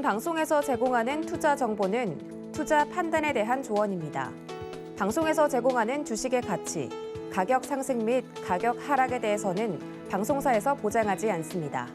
방송에서 제공하는 투자 정보는 투자 판단에 대한 조언입니다. 방송에서 제공하는 주식의 가치, 가격 상승 및 가격 하락에 대해서는 방송사에서 보장하지 않습니다.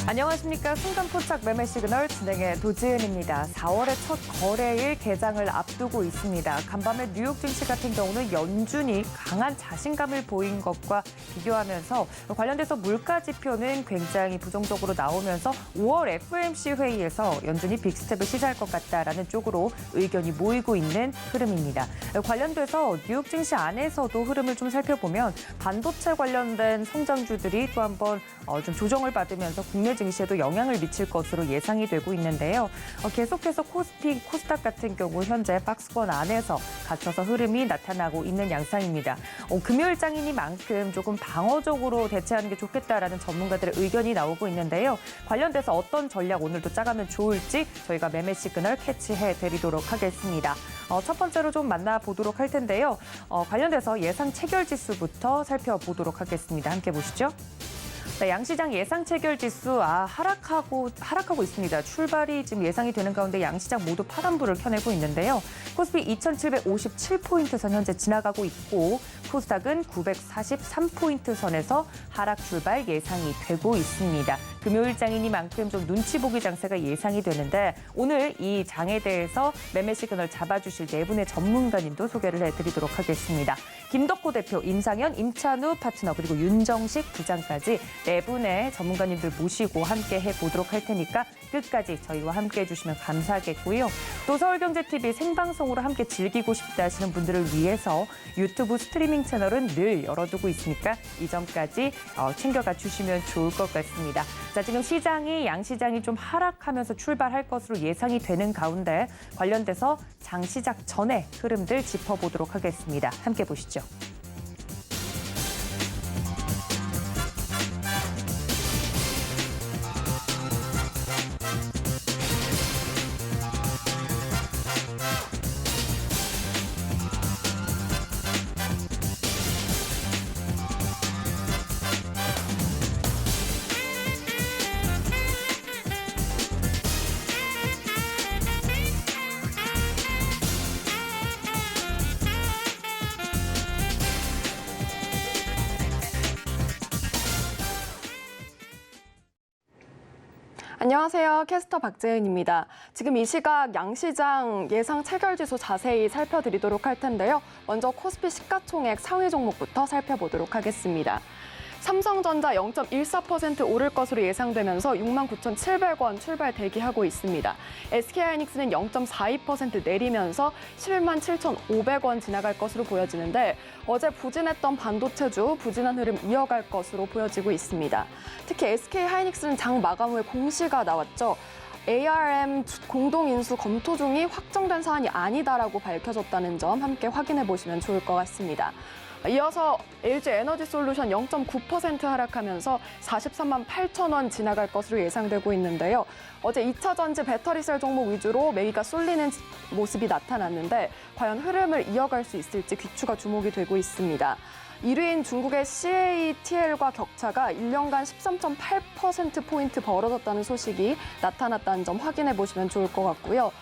안녕하십니까. 순간포착 매매 시그널 진행의 도지은입니다. 4월의 첫 거래일 개장을 앞두고 있습니다. 간밤에 뉴욕 증시 같은 경우는 연준이 강한 자신감을 보인 것과 비교하면서 관련돼서 물가 지표는 굉장히 부정적으로 나오면서 5월 FOMC 회의에서 연준이 빅스텝을 시사할 것 같다라는 쪽으로 의견이 모이고 있는 흐름입니다. 관련돼서 뉴욕 증시 안에서도 흐름을 좀 살펴보면 반도체 관련된 성장주들이 또 한번 좀 조정을 받으면서 국내 증시에도 영향을 미칠 것으로 예상이 되고 있는데요. 계속해서 코스피, 코스닥 같은 경우 현재 박스권 안에서 갇혀서 흐름이 나타나고 있는 양상입니다. 금요일 장이니만큼 조금 방어적으로 대처하는 게 좋겠다라는 전문가들의 의견이 나오고 있는데요. 관련돼서 어떤 전략 오늘도 짜가면 좋을지 저희가 매매 시그널 캐치해 드리도록 하겠습니다. 첫 번째로 좀 만나보도록 할 텐데요. 관련돼서 예상 체결 지수부터 살펴보도록 하겠습니다. 함께 보시죠. 네, 양시장 예상 체결 지수 하락하고 있습니다. 출발이 지금 예상이 되는 가운데 양시장 모두 파란불을 켜내고 있는데요. 코스피 2,757포인트 선 현재 지나가고 있고 코스닥은 943포인트 선에서 하락 출발 예상이 되고 있습니다. 금요일 장이니만큼 좀 눈치 보기 장세가 예상이 되는데 오늘 이 장에 대해서 매매 시그널 잡아주실 네 분의 전문가님도 소개를 해드리도록 하겠습니다. 김덕호 대표, 임상현, 임찬우 파트너 그리고 윤정식 부장까지 네 분의 전문가님들 모시고 함께 해보도록 할 테니까 끝까지 저희와 함께 해주시면 감사하겠고요. 또 서울경제TV 생방송으로 함께 즐기고 싶다 하시는 분들을 위해서 유튜브 스트리밍 채널은 늘 열어두고 있으니까 이 점까지 챙겨가 주시면 좋을 것 같습니다. 자, 지금 양시장이 좀 하락하면서 출발할 것으로 예상이 되는 가운데 관련돼서 장 시작 전에 흐름들 짚어보도록 하겠습니다. 함께 보시죠. 안녕하세요. 캐스터 박재은입니다. 지금 이 시각 양시장 예상 체결지수 자세히 살펴드리도록 할 텐데요. 먼저 코스피 시가총액 상위 종목부터 살펴보도록 하겠습니다. 삼성전자 0.14% 오를 것으로 예상되면서 69,700원 출발 대기하고 있습니다. SK하이닉스는 0.42% 내리면서 117,500원 지나갈 것으로 보여지는데 어제 부진했던 반도체주 부진한 흐름 이어갈 것으로 보여지고 있습니다. 특히 SK하이닉스는 장 마감 후에 공시가 나왔죠. ARM 공동인수 검토 중이 확정된 사안이 아니다라고 밝혀졌다는 점 함께 확인해 보시면 좋을 것 같습니다. 이어서 LG에너지솔루션 0.9% 하락하면서 43만 8천 원 지나갈 것으로 예상되고 있는데요. 어제 2차 전지 배터리셀 종목 위주로 매기가 쏠리는 모습이 나타났는데 과연 흐름을 이어갈 수 있을지 귀추가 주목이 되고 있습니다. 1위인 중국의 CATL과 격차가 1년간 13.8%포인트 벌어졌다는 소식이 나타났다는 점 확인해 보시면 좋을 것 같고요.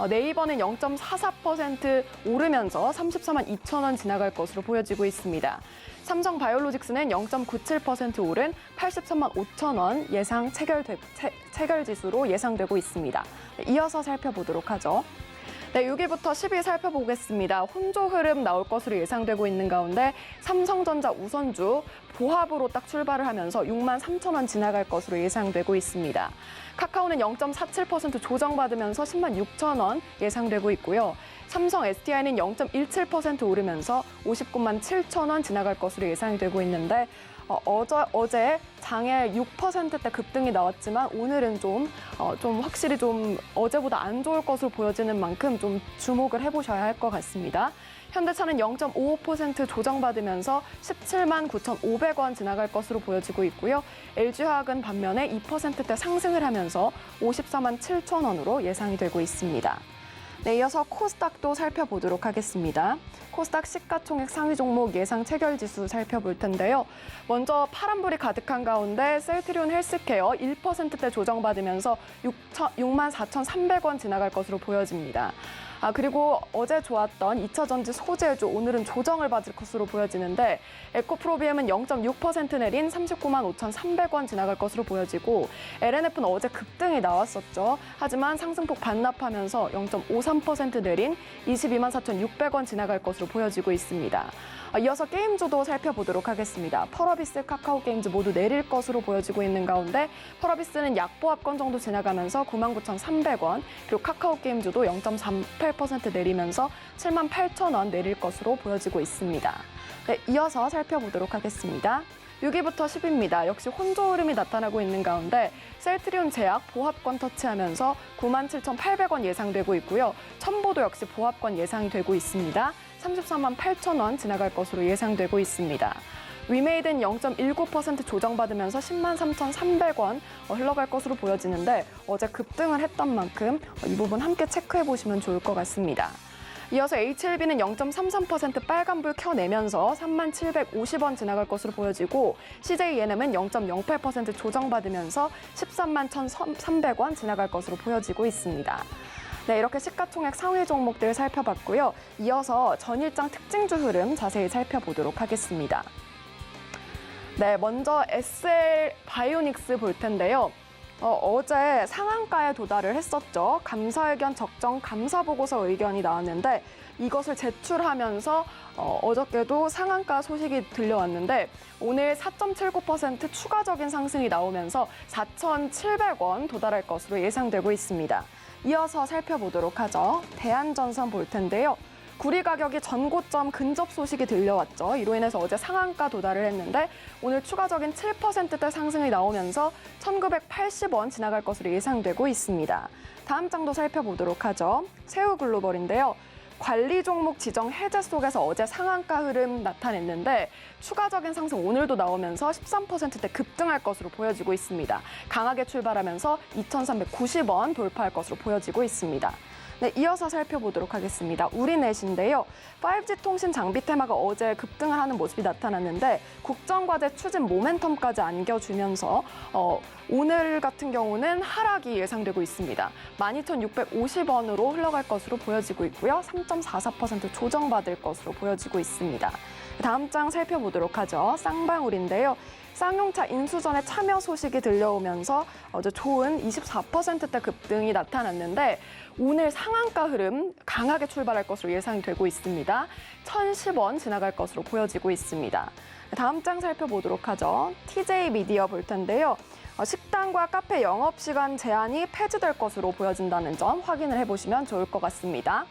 네이버는 0.44% 오르면서 34만 2천 원 지나갈 것으로 보여지고 있습니다. 삼성바이오로직스는 0.97% 오른 83만 5천 원 예상 체결 지수로 예상되고 있습니다. 이어서 살펴보도록 하죠. 네, 6위부터 10위 살펴보겠습니다. 혼조 흐름 나올 것으로 예상되고 있는 가운데 삼성전자 우선주 보합으로 딱 출발을 하면서 6만 3천 원 지나갈 것으로 예상되고 있습니다. 카카오는 0.47% 조정받으면서 10만 6천 원 예상되고 있고요. 삼성 SDI는 0.17% 오르면서 59만 7천 원 지나갈 것으로 예상이 되고 있는데 어제 장에 6%대 급등이 나왔지만 오늘은 좀 확실히 좀 어제보다 안 좋을 것으로 보여지는 만큼 좀 주목을 해보셔야 할 것 같습니다. 현대차는 0.55% 조정받으면서 17만 9,500원 지나갈 것으로 보여지고 있고요. LG화학은 반면에 2%대 상승을 하면서 54만 7천 원으로 예상이 되고 있습니다. 네, 이어서 코스닥도 살펴보도록 하겠습니다. 코스닥 시가총액 상위 종목 예상 체결지수 살펴볼 텐데요. 먼저 파란불이 가득한 가운데 셀트리온 헬스케어 1%대 조정받으면서 64,300원 지나갈 것으로 보여집니다. 그리고 어제 좋았던 2차전지 소재주 오늘은 조정을 받을 것으로 보여지는데 에코프로비엠은 0.6% 내린 39만 5,300원 지나갈 것으로 보여지고 LNF는 어제 급등이 나왔었죠. 하지만 상승폭 반납하면서 0.53% 내린 22만 4,600원 지나갈 것으로 보여지고 있습니다. 이어서 게임주도 살펴보도록 하겠습니다. 펄어비스, 카카오게임즈 모두 내릴 것으로 보여지고 있는 가운데 펄어비스는 약보합권 정도 지나가면서 99,300원, 그리고 카카오게임즈도 0.38% 내리면서 78,000원 내릴 것으로 보여지고 있습니다. 네, 이어서 살펴보도록 하겠습니다. 6위부터 10위입니다. 역시 혼조 흐름이 나타나고 있는 가운데 셀트리온 제약 보합권 터치하면서 97,800원 예상되고 있고요. 첨보도 역시 보합권 예상이 되고 있습니다. 33만 8천원 지나갈 것으로 예상되고 있습니다. 위메이드는 0.19% 조정받으면서 10만 3,300원 흘러갈 것으로 보여지는데 어제 급등을 했던 만큼 이 부분 함께 체크해 보시면 좋을 것 같습니다. 이어서 HLB는 0.33% 빨간불 켜내면서 3만 750원 지나갈 것으로 보여지고 CJENM은 0.08% 조정받으면서 13만 1,300원 지나갈 것으로 보여지고 있습니다. 네, 이렇게 시가총액 상위 종목들 살펴봤고요. 이어서 전일장 특징주 흐름 자세히 살펴보도록 하겠습니다. 네, 먼저 SL 바이오닉스 볼 텐데요. 어제 상한가에 도달을 했었죠. 감사의견 적정 감사보고서 의견이 나왔는데 이것을 제출하면서 어저께도 상한가 소식이 들려왔는데 오늘 4.79% 추가적인 상승이 나오면서 4,700원 도달할 것으로 예상되고 있습니다. 이어서 살펴보도록 하죠. 대한전선 볼 텐데요. 구리 가격이 전고점 근접 소식이 들려왔죠. 이로 인해서 어제 상한가 도달을 했는데 오늘 추가적인 7%대 상승이 나오면서 1,980원 지나갈 것으로 예상되고 있습니다. 다음 장도 살펴보도록 하죠. 새우글로벌인데요. 관리 종목 지정 해제 속에서 어제 상한가 흐름 나타냈는데 추가적인 상승 오늘도 나오면서 13%대 급등할 것으로 보여지고 있습니다. 강하게 출발하면서 2,390원 돌파할 것으로 보여지고 있습니다. 네, 이어서 살펴보도록 하겠습니다. 우리넷인데요. 5G 통신 장비 테마가 어제 급등을 하는 모습이 나타났는데 국정과제 추진 모멘텀까지 안겨주면서 오늘 같은 경우는 하락이 예상되고 있습니다. 12,650원으로 흘러갈 것으로 보여지고 있고요. 3.44% 조정받을 것으로 보여지고 있습니다. 다음 장 살펴보도록 하죠. 쌍방울인데요. 쌍용차 인수전에 참여 소식이 들려오면서 어제 좋은 24%대 급등이 나타났는데 오늘 상한가 흐름 강하게 출발할 것으로 예상이 되고 있습니다. 1,010원 지나갈 것으로 보여지고 있습니다. 다음 장 살펴보도록 하죠. TJ 미디어 볼 텐데요. 식당과 카페 영업시간 제한이 폐지될 것으로 보여진다는 점 확인을 해보시면 좋을 것 같습니다.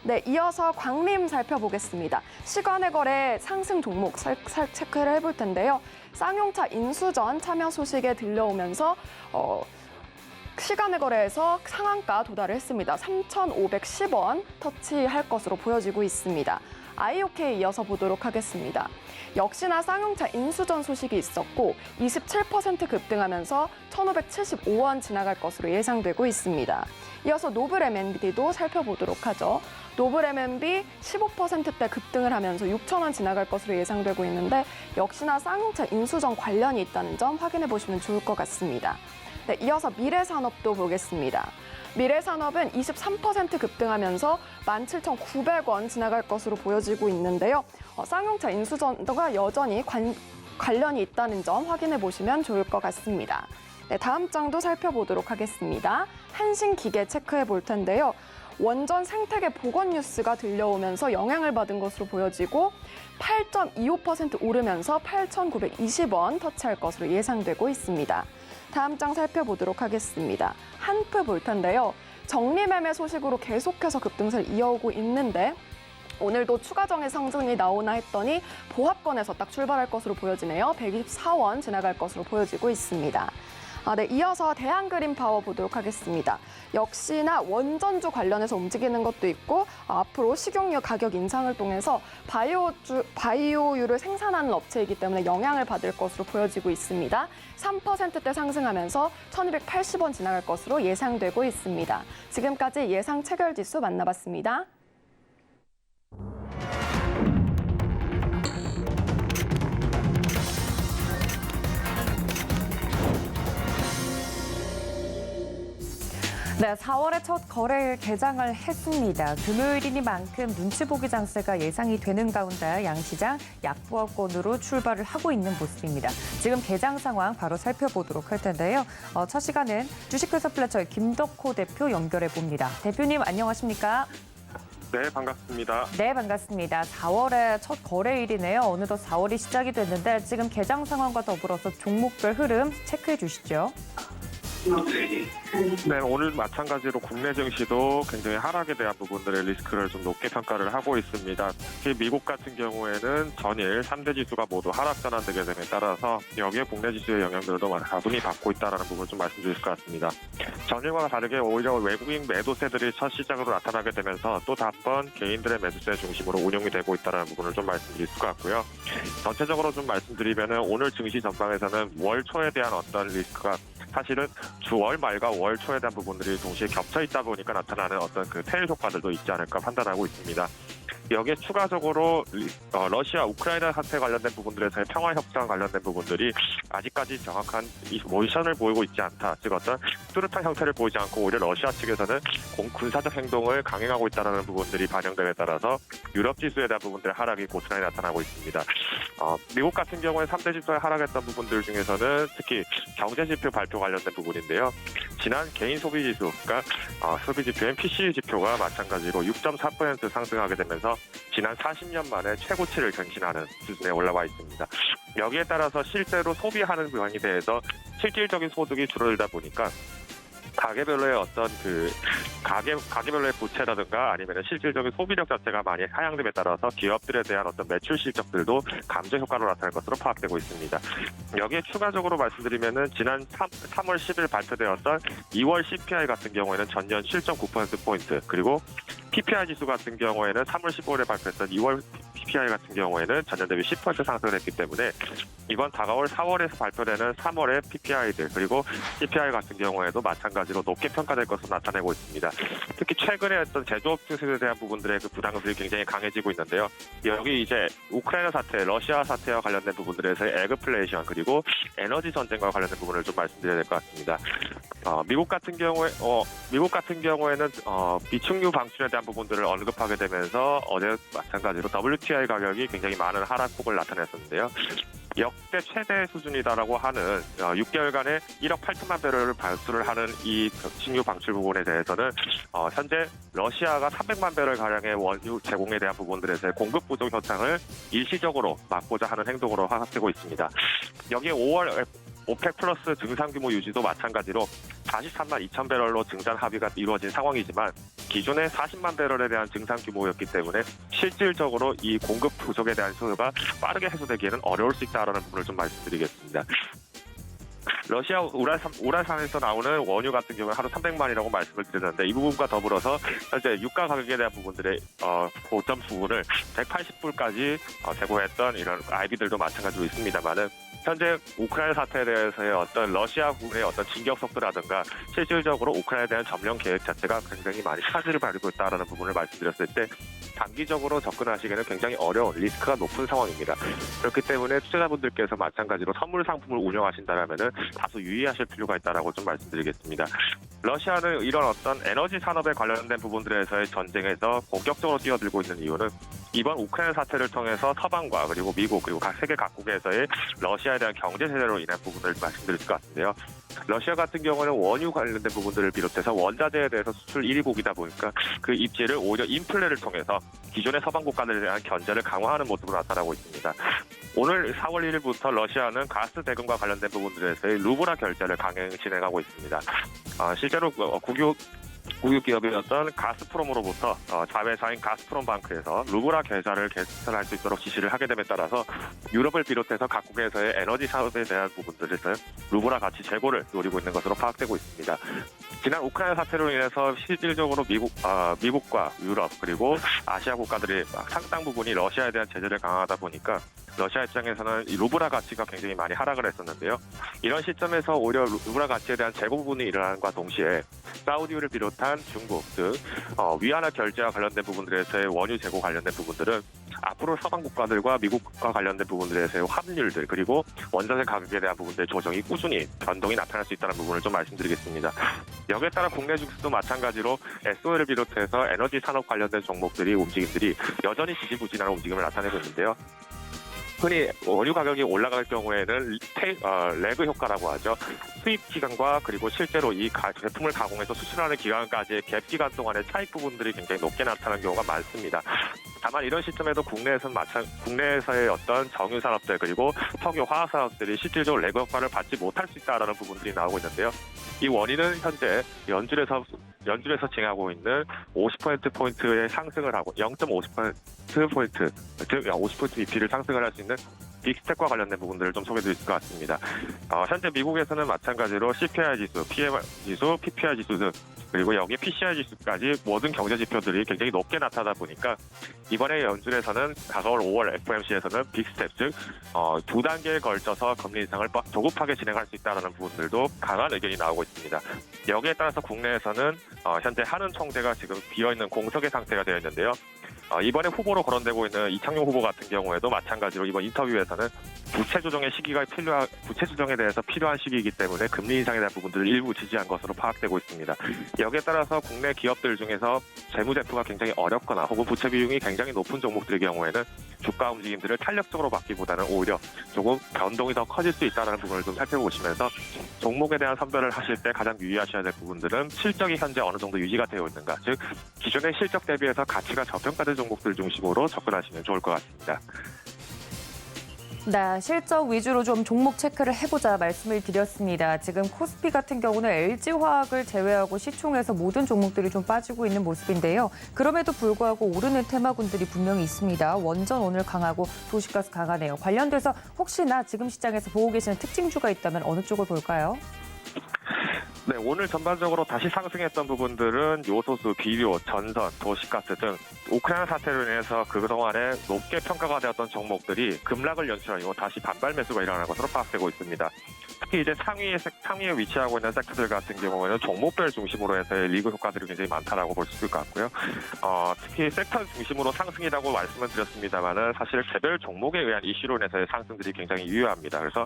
네, 이어서 광림 살펴보겠습니다. 시간의 거래 상승 종목 체크를 해볼 텐데요. 쌍용차 인수전 참여 소식에 들려오면서 시간의 거래에서 상한가 도달을 했습니다. 3,510원 터치할 것으로 보여지고 있습니다. IOK 이어서 보도록 하겠습니다. 역시나 쌍용차 인수전 소식이 있었고 27% 급등하면서 1,575원 지나갈 것으로 예상되고 있습니다. 이어서 노블 M&B도 살펴보도록 하죠. 노블 M&B 15%대 급등을 하면서 6,000원 지나갈 것으로 예상되고 있는데 역시나 쌍용차 인수전 관련이 있다는 점 확인해 보시면 좋을 것 같습니다. 네, 이어서 미래산업도 보겠습니다. 미래산업은 23% 급등하면서 17,900원 지나갈 것으로 보여지고 있는데요. 쌍용차 인수전과 여전히 관련이 있다는 점 확인해 보시면 좋을 것 같습니다. 네, 다음 장도 살펴보도록 하겠습니다. 한신기계 체크해 볼 텐데요. 원전 생태계 보건 뉴스가 들려오면서 영향을 받은 것으로 보여지고 8.25% 오르면서 8,920원 터치할 것으로 예상되고 있습니다. 다음 장 살펴보도록 하겠습니다. 한프 볼 텐데요. 정리매매 소식으로 계속해서 급등세를 이어오고 있는데 오늘도 추가적인 상승이 나오나 했더니 보합권에서 딱 출발할 것으로 보여지네요. 124원 지나갈 것으로 보여지고 있습니다. 네, 이어서 대한그린파워 보도록 하겠습니다. 역시나 원전주 관련해서 움직이는 것도 있고 앞으로 식용유 가격 인상을 통해서 바이오유를 생산하는 업체이기 때문에 영향을 받을 것으로 보여지고 있습니다. 3%대 상승하면서 1280원 지나갈 것으로 예상되고 있습니다. 지금까지 예상 체결지수 만나봤습니다. 네, 4월의 첫 거래일 개장을 했습니다. 금요일이니만큼 눈치 보기 장세가 예상이 되는 가운데 양시장 약보합권으로 출발을 하고 있는 모습입니다. 지금 개장 상황 바로 살펴보도록 할 텐데요. 첫 시간은 주식회사 플래처의 김덕호 대표 연결해 봅니다. 대표님 안녕하십니까? 네, 반갑습니다. 네, 반갑습니다. 4월의 첫 거래일이네요. 어느덧 4월이 시작이 됐는데 지금 개장 상황과 더불어서 종목별 흐름 체크해 주시죠. 네, 오늘 마찬가지로 국내 증시도 굉장히 하락에 대한 부분들의 리스크를 좀 높게 평가를 하고 있습니다. 특히 미국 같은 경우에는 전일 3대 지수가 모두 하락 전환되게 됨에 따라서 여기에 국내 지수의 영향들도 다분히 받고 있다는 부분을 좀 말씀드릴 것 같습니다. 전일과 다르게 오히려 외국인 매도세들이 첫 시작으로 나타나게 되면서 또 한번 개인들의 매수세 중심으로 운용이 되고 있다는 부분을 좀 말씀드릴 것 같고요. 전체적으로 좀 말씀드리면 오늘 증시 전방에서는 월 초에 대한 어떤 리스크가 사실은 주월 말과 월 초에 대한 부분들이 동시에 겹쳐 있다 보니까 나타나는 어떤 그 테일 효과들도 있지 않을까 판단하고 있습니다. 여기에 추가적으로 러시아, 우크라이나 사태 관련된 부분들에서의 평화 협상 관련된 부분들이 아직까지 정확한 모션을 보이고 있지 않다. 즉 어떤 뚜렷한 형태를 보이지 않고 오히려 러시아 측에서는 군사적 행동을 강행하고 있다는 부분들이 반영됨에 따라서 유럽 지수에 대한 부분들의 하락이 고스란히 나타나고 있습니다. 미국 같은 경우에 3대 지수에 하락했던 부분들 중에서는 특히 경제 지표 발표 관련된 부분인데요. 지난 개인 소비 지수, 그러니까 소비 지표인 PCE 지표가 마찬가지로 6.4% 상승하게 되면서 지난 40년 만에 최고치를 경신하는 수준에 올라와 있습니다. 여기에 따라서 실제로 소비하는 부분에 대해서 실질적인 소득이 줄어들다 보니까 가게별로의 어떤 가게별로의 부채라든가 아니면 실질적인 소비력 자체가 많이 하향됨에 따라서 기업들에 대한 어떤 매출 실적들도 감소 효과로 나타날 것으로 파악되고 있습니다. 여기에 추가적으로 말씀드리면은 지난 3월 10일 발표되었던 2월 CPI 같은 경우에는 전년 7.9%포인트 그리고 PPI 지수 같은 경우에는 3월 15일에 발표했던 2월 PPI 같은 경우에는 전년 대비 10% 상승을 했기 때문에 이번 다가올 4월에서 발표되는 3월의 PPI들 그리고 CPI 같은 경우에도 마찬가지로 높게 평가될 것으로 나타내고 있습니다. 특히 최근에 어떤 제조업 증세에 대한 부분들의 그 부담감들이 굉장히 강해지고 있는데요. 여기 이제 우크라이나 사태, 러시아 사태와 관련된 부분들에서의 에그플레이션 그리고 에너지 전쟁과 관련된 부분을 좀 말씀드려야 될 것 같습니다. 미국 같은 경우에는 비축유 방출에 대한 부분들을 언급하게 되면서 어제 마찬가지로 WTI 가격이 굉장히 많은 하락폭을 나타냈었는데요. 역대 최대 수준이다라고 하는 6개월간에 1억 8천만 배럴을 발수를 하는 이 신유 방출 부분에 대해서는 현재 러시아가 300만 배럴 가량의 원유 제공에 대한 부분들에서의 공급 부족 현상을 일시적으로 막고자 하는 행동으로 파악되고 있습니다. 여기에 5월 오펙 플러스 증산 규모 유지도 마찬가지로 43만 2천 배럴로 증산 합의가 이루어진 상황이지만 기존의 40만 배럴에 대한 증산 규모였기 때문에 실질적으로 이 공급 부족에 대한 소요가 빠르게 해소되기에는 어려울 수 있다는 부분을 좀 말씀드리겠습니다. 러시아 우랄산에서 나오는 원유 같은 경우는 하루 300만이라고 말씀을 드렸는데 이 부분과 더불어서 현재 유가 가격에 대한 부분들의 고점 부분을 180불까지 제고했던 이런 IB들도 마찬가지로 있습니다만은 현재 우크라이나 사태에 대해서의 어떤 러시아군의 어떤 진격 속도라든가 실질적으로 우크라이나에 대한 점령 계획 자체가 굉장히 많이 차질을 밟고 있다는 부분을 말씀드렸을 때 단기적으로 접근하시기에는 굉장히 어려운 리스크가 높은 상황입니다. 그렇기 때문에 투자자분들께서 마찬가지로 선물 상품을 운영하신다면은 다소 유의하실 필요가 있다라고 좀 말씀드리겠습니다. 러시아는 이런 어떤 에너지 산업에 관련된 부분들에서의 전쟁에서 본격적으로 뛰어들고 있는 이유는 이번 우크라이나 사태를 통해서 서방과 그리고 미국 그리고 세계 각국에서의 러시아에 대한 경제 제재로 인한 부분을 말씀드릴 것 같은데요. 러시아 같은 경우는 원유 관련된 부분들을 비롯해서 원자재에 대해서 수출 1위국이다 보니까 그 입지를 오히려 인플레를 통해서 기존의 서방 국가들에 대한 견제를 강화하는 모습으로 나타나고 있습니다. 오늘 4월 1일부터 러시아는 가스 대금과 관련된 부분들에서의 루브라 결제를 강행 진행하고 있습니다. 실제로 국유 기업이었던 가스프롬으로부터 자회사인 가스프롬방크에서 루브라 계좌를 개설할 수 있도록 지시를 하게 됨에 따라서 유럽을 비롯해서 각국에서의 에너지 사업에 대한 부분들에서 루브라 가치 재고를 노리고 있는 것으로 파악되고 있습니다. 지난 우크라이나 사태로 인해서 실질적으로 미국과 유럽 그리고 아시아 국가들이 상당 부분이 러시아에 대한 제재를 강화하다 보니까 러시아 입장에서는 이 루브라 가치가 굉장히 많이 하락을 했었는데요. 이런 시점에서 오히려 루브라 가치에 대한 재고 부분이 일어난과 동시에 사우디를 비롯한 중국 등 위안화 결제와 관련된 부분들에서의 원유 재고 관련된 부분들은 앞으로 서방 국가들과 미국과 관련된 부분들에서의 환율들 그리고 원자재 가격에 대한 부분들의 조정이 꾸준히 변동이 나타날 수 있다는 부분을 좀 말씀드리겠습니다. 여기에 따라 국내 증시도 마찬가지로 SOL을 비롯해서 에너지 산업 관련된 종목들이 움직임들이 여전히 지지부진한 움직임을 나타내고 있는데요. 흔히 원유 가격이 올라갈 경우에는 레그 효과라고 하죠. 수입 기간과 그리고 실제로 이 제품을 가공해서 수출하는 기간까지의 갭 기간 동안의 차익 부분들이 굉장히 높게 나타나는 경우가 많습니다. 다만 이런 시점에도 국내에서의 어떤 정유 산업들 그리고 석유 화학 산업들이 실질적으로 레그 효과를 받지 못할 수 있다라는 부분들이 나오고 있는데요. 이 원인은 현재 연준에서 진행하고 있는 50%포인트의 상승을 하고 0.50%포인트, 즉 50% BP를 상승을 할 수 있는 빅스텝과 관련된 부분들을 좀 소개드릴 것 같습니다. 현재 미국에서는 마찬가지로 CPI 지수, PMI 지수, PPI 지수 등 그리고 여기에 PCI 지수까지 모든 경제 지표들이 굉장히 높게 나타나다 보니까 이번에 연준에서는 4월, 5월 FOMC에서는 빅스텝 즉 2단계에 걸쳐서 금리 인상을 조급하게 진행할 수 있다는 부분들도 강한 의견이 나오고 있습니다. 여기에 따라서 국내에서는 현재 한은 총재가 지금 비어있는 공석의 상태가 되어 있는데요. 이번에 후보로 거론되고 있는 이창용 후보 같은 경우에도 마찬가지로 이번 인터뷰에서는 부채 조정에 대해서 필요한 시기이기 때문에 금리 인상에 대한 부분들을 일부 지지한 것으로 파악되고 있습니다. 여기에 따라서 국내 기업들 중에서 재무제표가 굉장히 어렵거나 혹은 부채 비중이 굉장히 높은 종목들의 경우에는 주가 움직임들을 탄력적으로 받기보다는 오히려 조금 변동이 더 커질 수 있다는 부분을 좀 살펴보시면서 종목에 대한 선별을 하실 때 가장 유의하셔야 될 부분들은 실적이 현재 어느 정도 유지가 되어 있는가, 즉 기존의 실적 대비해서 가치가 저평가된 종목들 중심으로 접근하시면 좋을 것 같습니다. 네, 실적 위주로 좀 종목 체크를 해보자 말씀을 드렸습니다. 지금 코스피 같은 경우는 LG화학을 제외하고 시총에서 모든 종목들이 좀 빠지고 있는 모습인데요. 그럼에도 불구하고 오르는 테마군들이 분명히 있습니다. 원전 오늘 강하고 도시가스 강하네요. 관련돼서 혹시나 지금 시장에서 보고 계시는 특징주가 있다면 어느 쪽을 볼까요? 네, 오늘 전반적으로 다시 상승했던 부분들은 요소수, 비료, 전선, 도시가스 등 우크라이나 사태로 인해서 그동안에 높게 평가가 되었던 종목들이 급락을 연출하고 다시 반발 매수가 일어나는 것으로 파악되고 있습니다. 특히 이제 상위에 위치하고 있는 섹터들 같은 경우에는 종목별 중심으로 해서의 리그 효과들이 굉장히 많다라고 볼 수 있을 것 같고요. 특히 섹터 중심으로 상승이라고 말씀을 드렸습니다만은 사실 개별 종목에 의한 이슈로 인해서의 상승들이 굉장히 유효합니다. 그래서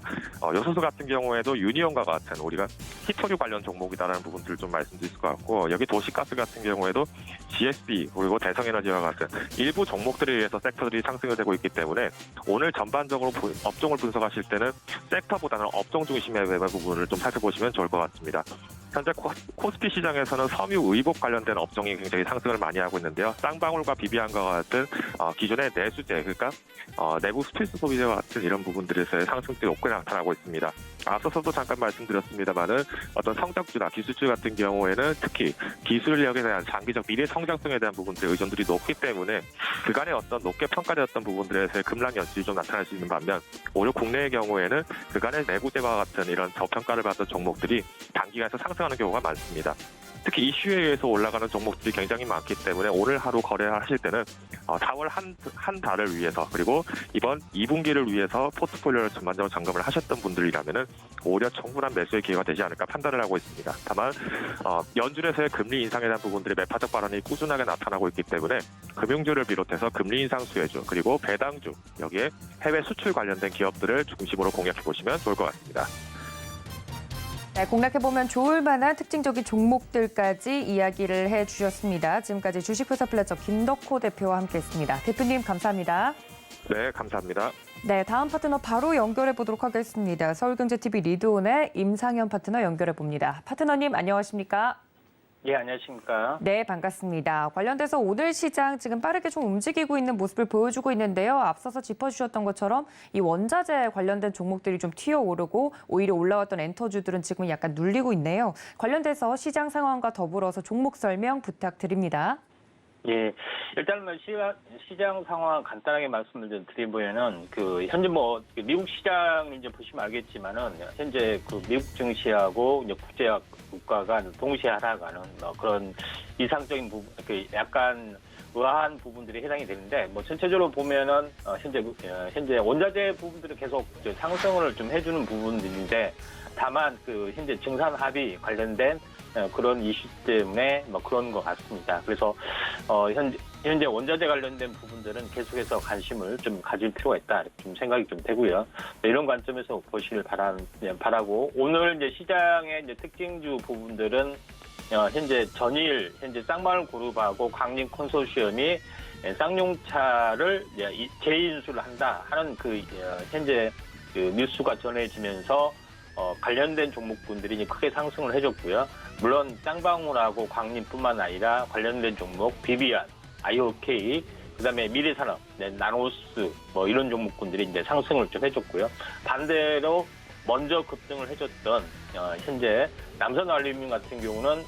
요소수 같은 경우에도 유니온과 같은 우리가 히토류 관련 종목이다라는 부분들을 좀 말씀드릴 것 같고, 여기 도시가스 같은 경우에도 GSB 그리고 대성에너지와 같은 일부 종목들에 의해서 섹터들이 상승을 되고 있기 때문에 오늘 전반적으로 업종을 분석하실 때는 섹터보다는 업종 중심의 부분을 좀 살펴보시면 좋을 것 같습니다. 현재 코스피 시장에서는 섬유 의복 관련된 업종이 굉장히 상승을 많이 하고 있는데요. 쌍방울과 비비안과 같은 기존의 내수제, 그러니까 내부 스트레스 소비재와 같은 이런 부분들에서의 상승들이 높게 나타나고 있습니다. 앞서서도 잠깐 말씀드렸습니다만은 어떤 성장주나 기술주 같은 경우에는 특히 기술력에 대한 장기적 미래 성장성에 대한 부분들의 의존들이 높기 때문에 그간의 어떤 높게 평가되었던 부분들에서의 급락 연출이 좀 나타날 수 있는 반면, 오히려 국내의 경우에는 그간의 내구재와 같은 이런 저평가를 받은 종목들이 단기간에서 상승하는 경우가 많습니다. 특히 이슈에 의해서 올라가는 종목들이 굉장히 많기 때문에 오늘 하루 거래하실 때는 4월 한 달을 위해서 그리고 이번 2분기를 위해서 포트폴리오를 전반적으로 점검을 하셨던 분들이라면은 오히려 충분한 매수의 기회가 되지 않을까 판단을 하고 있습니다. 다만 연준에서의 금리 인상에 대한 부분들이 매파적 발언이 꾸준하게 나타나고 있기 때문에 금융주를 비롯해서 금리 인상 수혜주 그리고 배당주, 여기에 해외 수출 관련된 기업들을 중심으로 공략해 보시면 좋을 것 같습니다. 네, 공략해보면 좋을 만한 특징적인 종목들까지 이야기를 해주셨습니다. 지금까지 주식회사 플래처 김덕호 대표와 함께했습니다. 대표님 감사합니다. 네, 감사합니다. 네, 다음 파트너 바로 연결해보도록 하겠습니다. 서울경제TV 리드온의 임상현 파트너 연결해봅니다. 파트너님 안녕하십니까? 예, 안녕하십니까. 네, 반갑습니다. 관련돼서 오늘 시장 지금 빠르게 좀 움직이고 있는 모습을 보여주고 있는데요. 앞서서 짚어주셨던 것처럼 이 원자재 관련된 종목들이 좀 튀어오르고 오히려 올라왔던 엔터주들은 지금 약간 눌리고 있네요. 관련돼서 시장 상황과 더불어서 종목 설명 부탁드립니다. 예, 일단 뭐 시장 상황 간단하게 말씀을 좀 드리면은 현재 미국 시장 이제 보시면 알겠지만은 현재 미국 증시하고 이제 국제 국가가 동시에 하락하는 그런 이상적인 부분, 약간 의아한 부분들이 해당이 되는데 전체적으로 보면은 현재 원자재 부분들은 계속 상승을 좀 해주는 부분들인데 다만 현재 증산 합의 관련된 그런 이슈 때문에 그런 것 같습니다. 그래서 현재 원자재 관련된 부분들은 계속해서 관심을 좀 가질 필요가 있다 이렇게 좀 생각이 좀 되고요. 이런 관점에서 보시길 바라고 오늘 이제 시장의 이제 특징주 부분들은 현재 전일 쌍방울 그룹하고 광림 컨소시엄이 쌍용차를 재인수를 한다 하는 현재 뉴스가 전해지면서 관련된 종목군들이 크게 상승을 해줬고요. 물론 쌍방울하고 광림뿐만 아니라 관련된 종목 비비안, IOK, 그다음에 미래산업, 나노스 이런 종목군들이 이제 상승을 좀 해줬고요. 반대로 먼저 급등을 해줬던 현재 남선알루미늄 같은 경우는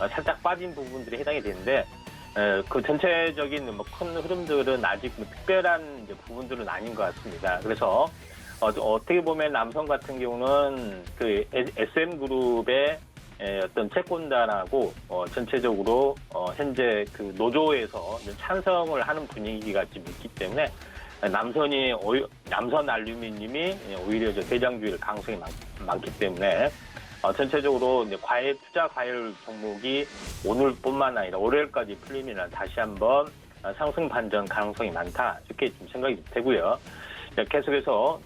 살짝 빠진 부분들이 해당이 되는데 그 전체적인 큰 흐름들은 아직 특별한 이제 부분들은 아닌 것 같습니다. 그래서 어떻게 보면 남성 같은 경우는 SM그룹의 어떤 채권단하고 전체적으로 현재 노조에서 찬성을 하는 분위기가 좀 있기 때문에 남선 알루미늄이 오히려 대장주일 가능성이 많기 때문에 전체적으로 이제 투자 과열 종목이 오늘뿐만 아니라 월요일까지 풀리면 다시 한번 상승 반전 가능성이 많다 이렇게 좀 생각이 되고요. 계속해서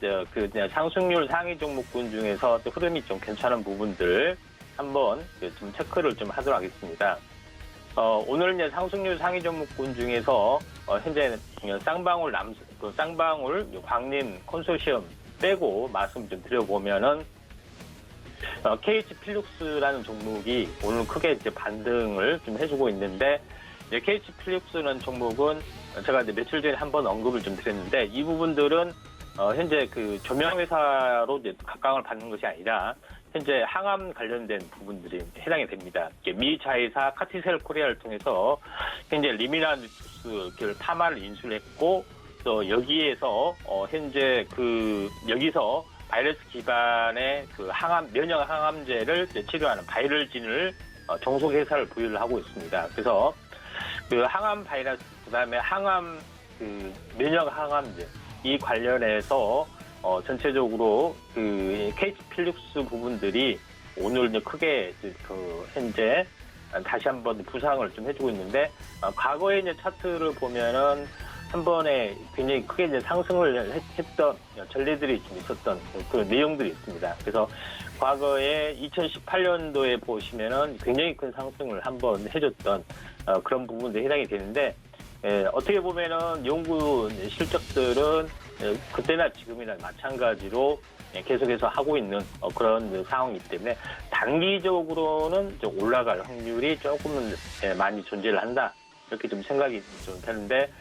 상승률 상위 종목군 중에서 흐름이 좀 괜찮은 부분들 한번 좀 체크를 좀 하도록 하겠습니다. 오늘 이제 상승률 상위 종목군 중에서 현재 쌍방울 광림 컨소시엄 빼고 말씀 좀 드려보면은 KH 필룩스라는 종목이 오늘 크게 이제 반등을 좀 해주고 있는데 KH 필룩스라는 종목은 제가 이제 며칠 전에 한번 언급을 좀 드렸는데 이 부분들은 현재 조명회사로 이제 각광을 받는 것이 아니라 현재 항암 관련된 부분들이 해당이 됩니다. 미 자회사 카티셀 코리아를 통해서 현재 리미나누스를 파마를 인수를 했고 또 여기에서 현재 여기서 바이러스 기반의 면역 항암제를 치료하는 바이럴진을 종속회사를 부여를 하고 있습니다. 그래서 항암 바이러스 그다음에 항암 면역 항암제 이 관련해서 전체적으로 KH 필룩스 부분들이 오늘 이제 크게 현재 다시 한번 부상을 좀 해주고 있는데 과거의 이제 차트를 보면은 한 번에 굉장히 크게 이제 상승을 했던 전례들이 좀 있었던 그런 내용들이 있습니다. 그래서 과거에 2018년도에 보시면은 굉장히 큰 상승을 한번 해줬던 그런 부분들이 해당이 되는데 어떻게 보면은 연구 실적들은 그때나 지금이나 마찬가지로 계속해서 하고 있는 그런 상황이기 때문에 단기적으로는 올라갈 확률이 조금은 많이 존재를 한다 이렇게 좀 생각이 좀 되는데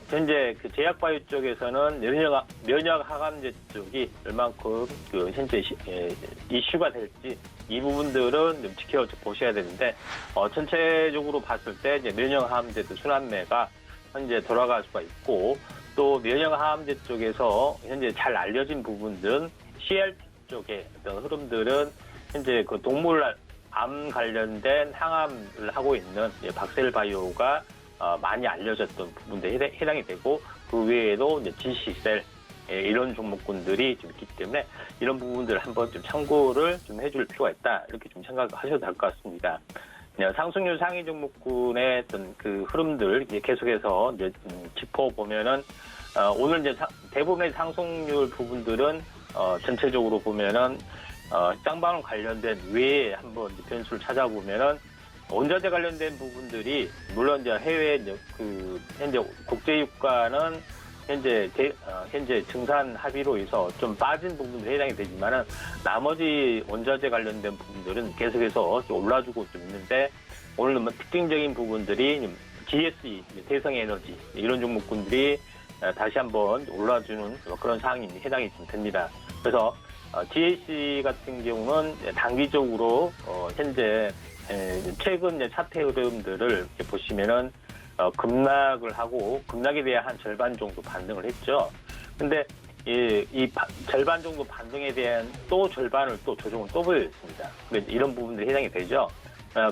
현재 제약바이오 쪽에서는 면역 항암제 쪽이 얼만큼 현재 이슈가 될지 이 부분들은 좀 지켜보셔야 되는데 전체적으로 봤을 때 이제 면역 항암제도 순환매가 현재 돌아갈 수가 있고 또 면역 항암제 쪽에서 현재 잘 알려진 부분들은 CLT 쪽의 어떤 흐름들은 현재 동물 암 관련된 항암을 하고 있는 박셀바이오가 많이 알려졌던 부분들에 해당이 되고 그 외에도 이제 GC셀 이런 종목군들이 좀 있기 때문에 이런 부분들을 한번 좀 참고를 좀 해줄 필요가 있다 이렇게 좀 생각하셔도 될 것 같습니다. 상승률 상위 종목군의 어떤 흐름들 이제 계속해서 이제 짚어보면은 오늘 이제 대부분의 상승률 부분들은 전체적으로 보면은 쌍방울 관련된 외에 한번 변수를 찾아보면은 원자재 관련된 부분들이 물론 이제 해외 현재 국제유가는 현재 증산 합의로 해서 좀 빠진 부분들이 해당이 되지만은 나머지 원자재 관련된 부분들은 계속해서 올라주고 좀 있는데 오늘 특징적인 부분들이 GSE, 대성에너지 이런 종목군들이 다시 한번 올라주는 그런 상황이 해당이 좀 됩니다. 그래서 GSE 같은 경우는 단기적으로 현재 최근 차트 흐름들을 보시면은 급락을 하고 급락에 대한 한 절반 정도 반등을 했죠. 근데 이 절반 정도 반등에 대한 또 절반을 또 조정을 또 보여줬습니다. 이런 부분들이 해당이 되죠.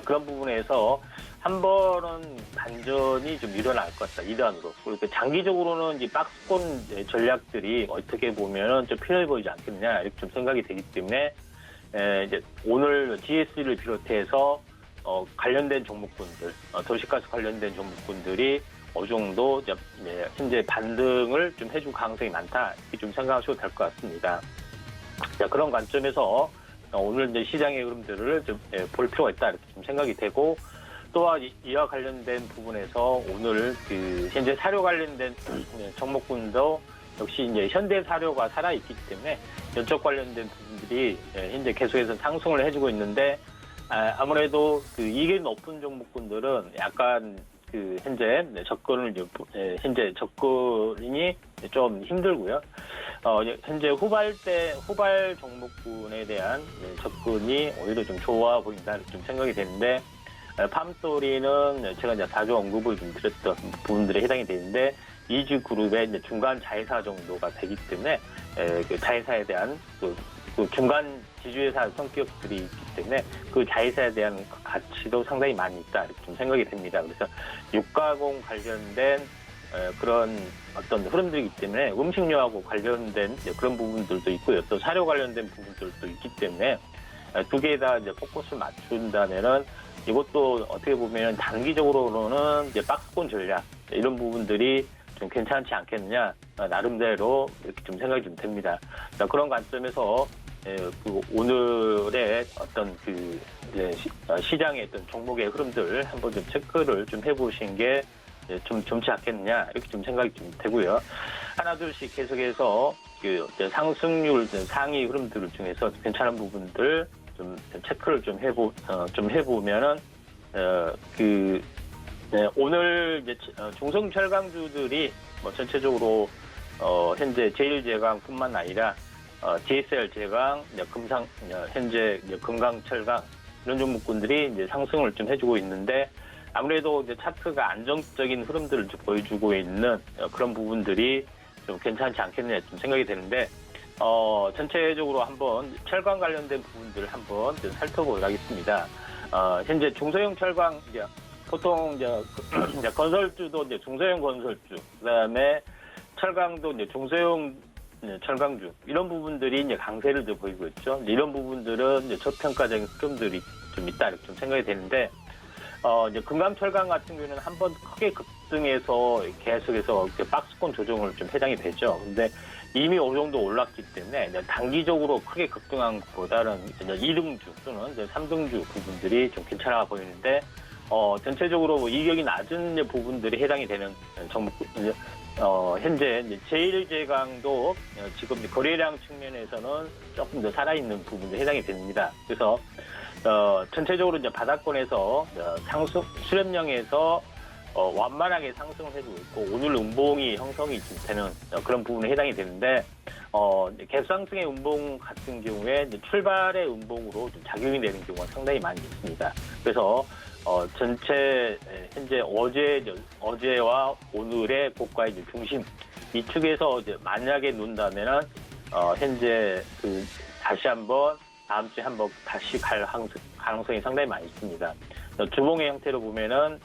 그런 부분에서 한 번은 반전이 좀 일어날 것 같다. 2단으로. 그리고 장기적으로는 이 박스권 전략들이 어떻게 보면은 좀 필요해 보이지 않겠느냐 이렇게 좀 생각이 되기 때문에 이제 오늘 GS를 비롯해서 관련된 종목군들, 도시가스 관련된 종목군들이 어느 정도 이제 현재 반등을 좀 해줄 가능성이 많다 이렇게 좀 생각하셔도 될 것 같습니다. 자, 그런 관점에서 오늘 이제 시장의 흐름들을 좀 볼 필요가 있다 이렇게 좀 생각이 되고, 또한 이와 관련된 부분에서 오늘 그 현재 사료 관련된 종목군도 역시 이제 현대 사료가 살아 있기 때문에 연적 관련된 부분들이 현재 계속해서 상승을 해주고 있는데, 아무래도 그 이익이 높은 종목군들은 약간 그 현재 접근이 좀 힘들고요. 현재 후발 종목군에 대한 접근이 오히려 좀 좋아 보인다 이렇게 좀 생각이 되는데, 팜스토리는 제가 이제 자주 언급을 좀 드렸던 부분들에 해당이 되는데, 이지 그룹의 이제 중간 자회사 정도가 되기 때문에 그 자회사에 대한 그 중간 지주회사 성격들이 있기 때문에 그 자회사에 대한 가치도 상당히 많이 있다 이렇게 좀 생각이 됩니다. 그래서 육가공 관련된 그런 어떤 흐름들이기 때문에 음식료하고 관련된 그런 부분들도 있고요. 또 사료 관련된 부분들도 있기 때문에 두 개 다 이제 포커스를 맞춘다면은 이것도 어떻게 보면 단기적으로는 이제 박스권 전략 이런 부분들이 좀 괜찮지 않겠느냐 나름대로 이렇게 좀 생각이 좀 됩니다. 자, 그런 관점에서 그 오늘의 어떤 그 시장의 어떤 종목의 흐름들 한번 좀 체크를 좀 해보신 게 좀 좋지 않겠느냐 이렇게 좀 생각이 좀 되고요. 하나 둘씩 계속해서 그 상승률 상위 흐름들 중에서 괜찮은 부분들 좀 체크를 좀 해보면은 오늘 이제 중성 철강주들이 뭐 전체적으로 현재 제일제강뿐만 아니라 DSL 제강, 현재 금강철강 이런 종목군들이 이제 상승을 좀 해주고 있는데, 아무래도 이제 차트가 안정적인 흐름들을 좀 보여주고 있는 그런 부분들이 좀 괜찮지 않겠느냐 좀 생각이 되는데, 전체적으로 한번 철강 관련된 부분들을 한번 좀 살펴보도록 하겠습니다. 현재 중소형 철강 이제 보통 이제 건설주도 이제 중소형 건설주, 그다음에 철강도 이제 중소형 철강주 이런 부분들이 이제 강세를 좀 보이고 있죠. 이런 부분들은 이제 저평가적인 흐름들이 좀 있다 이렇게 좀 생각이 되는데, 이제 금강철강 같은 경우는 한번 크게 급등해서 계속해서 박스권 조정을 좀 해당이 되죠. 근데 이미 어느 정도 올랐기 때문에 이제 단기적으로 크게 급등한 것보다는 이제 2등주 또는 이제 3등주 부분들이 좀 괜찮아 보이는데, 전체적으로 뭐 이격이 낮은 이제 부분들이 해당이 되는 종목, 현재 이제 제일제강도 지금 이제 거래량 측면에서는 조금 더 살아있는 부분들이 해당이 됩니다. 그래서 전체적으로 이제 바닥권에서 수렴량에서 완만하게 상승을 해주고 있고, 오늘 음봉이 형성이 좀 되는 그런 부분에 해당이 되는데, 갭상승의 음봉 같은 경우에 이제 출발의 음봉으로 좀 작용이 되는 경우가 상당히 많이 있습니다. 그래서 전체 현재 어제와 오늘의 고가의 이제 중심 이 축에서 이제 만약에 논다면은 현재 그 다시 한번 다음 주에 한번 다시 갈 가능성이 상당히 많이 있습니다. 주봉의 형태로 보면은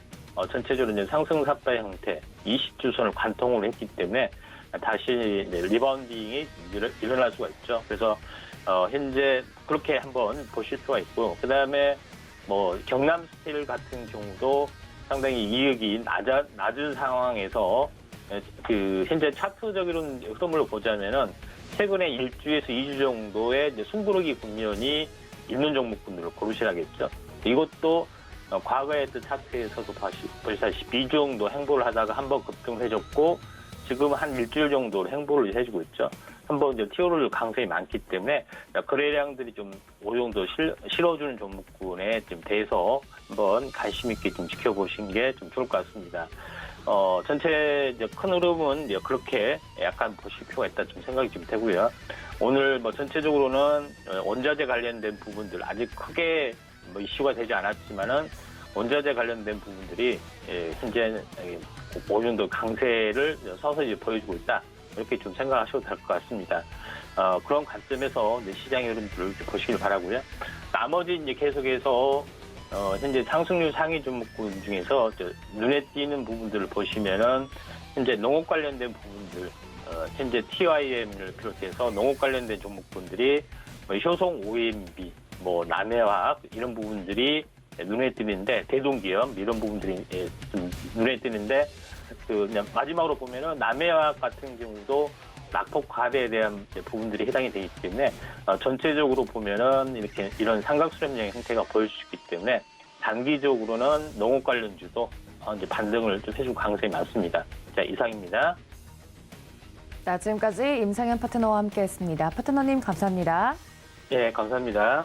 전체적으로 이제 상승 삽발 형태 20주선을 관통을 했기 때문에 다시 이제 리바운딩이 일어날 수가 있죠. 그래서 현재 그렇게 한번 보실 수가 있고, 그 다음에 뭐 경남 스틸 같은 경우도 상당히 이익이 낮은 상황에서 그 현재 차트적인 흐름을 보자면은 최근에 1주에서 2주 정도의 이제 숨고르기 국면이 있는 종목군들을 고르셔야겠죠. 이것도 과거의 차트에서도 보시다시피 2주 정도 행보를 하다가 한번 급등을 해줬고, 지금 한 일주일 정도 행보를 해주고 있죠. 한번 이제 티오를 강성이 많기 때문에 거래량들이 좀 어느 정도 실어주는 종목군에 좀 대해서 한번 관심 있게 좀 지켜보신 게 좀 좋을 것 같습니다. 전체 이제 큰 흐름은 이제 그렇게 약간 보실 필요가 있다 좀 생각이 좀 되고요. 오늘 뭐 전체적으로는 원자재 관련된 부분들 아직 크게 뭐 이슈가 되지 않았지만은 원자재 관련된 부분들이 현재 어느 정도 강세를 서서히 보여주고 있다. 이렇게 좀 생각하셔도 될 것 같습니다. 그런 관점에서 이제 시장의 흐름들을 보시길 바라고요. 나머지 이제 계속해서 현재 상승률 상위 종목군 중에서 눈에 띄는 부분들을 보시면은 현재 농업 관련된 부분들, 현재 TYM을 비롯해서 농업 관련된 종목군들이 효성 OMB, 남해화학 이런 부분들이 눈에 띄는데 대동기업 이런 부분들이 좀 눈에 띄는데 그냥 마지막으로 보면은 남해화학 같은 경우도 낙폭 과대에 대한 부분들이 해당이 되기 때문에 전체적으로 보면은 이런 삼각수렴형 형태가 보일 수 있기 때문에 단기적으로는 농업 관련주도 이제 반등을 좀 해주고 강세이 많습니다. 자, 이상입니다. 자, 지금까지 임상현 파트너와 함께했습니다. 파트너님 감사합니다. 예, 감사합니다.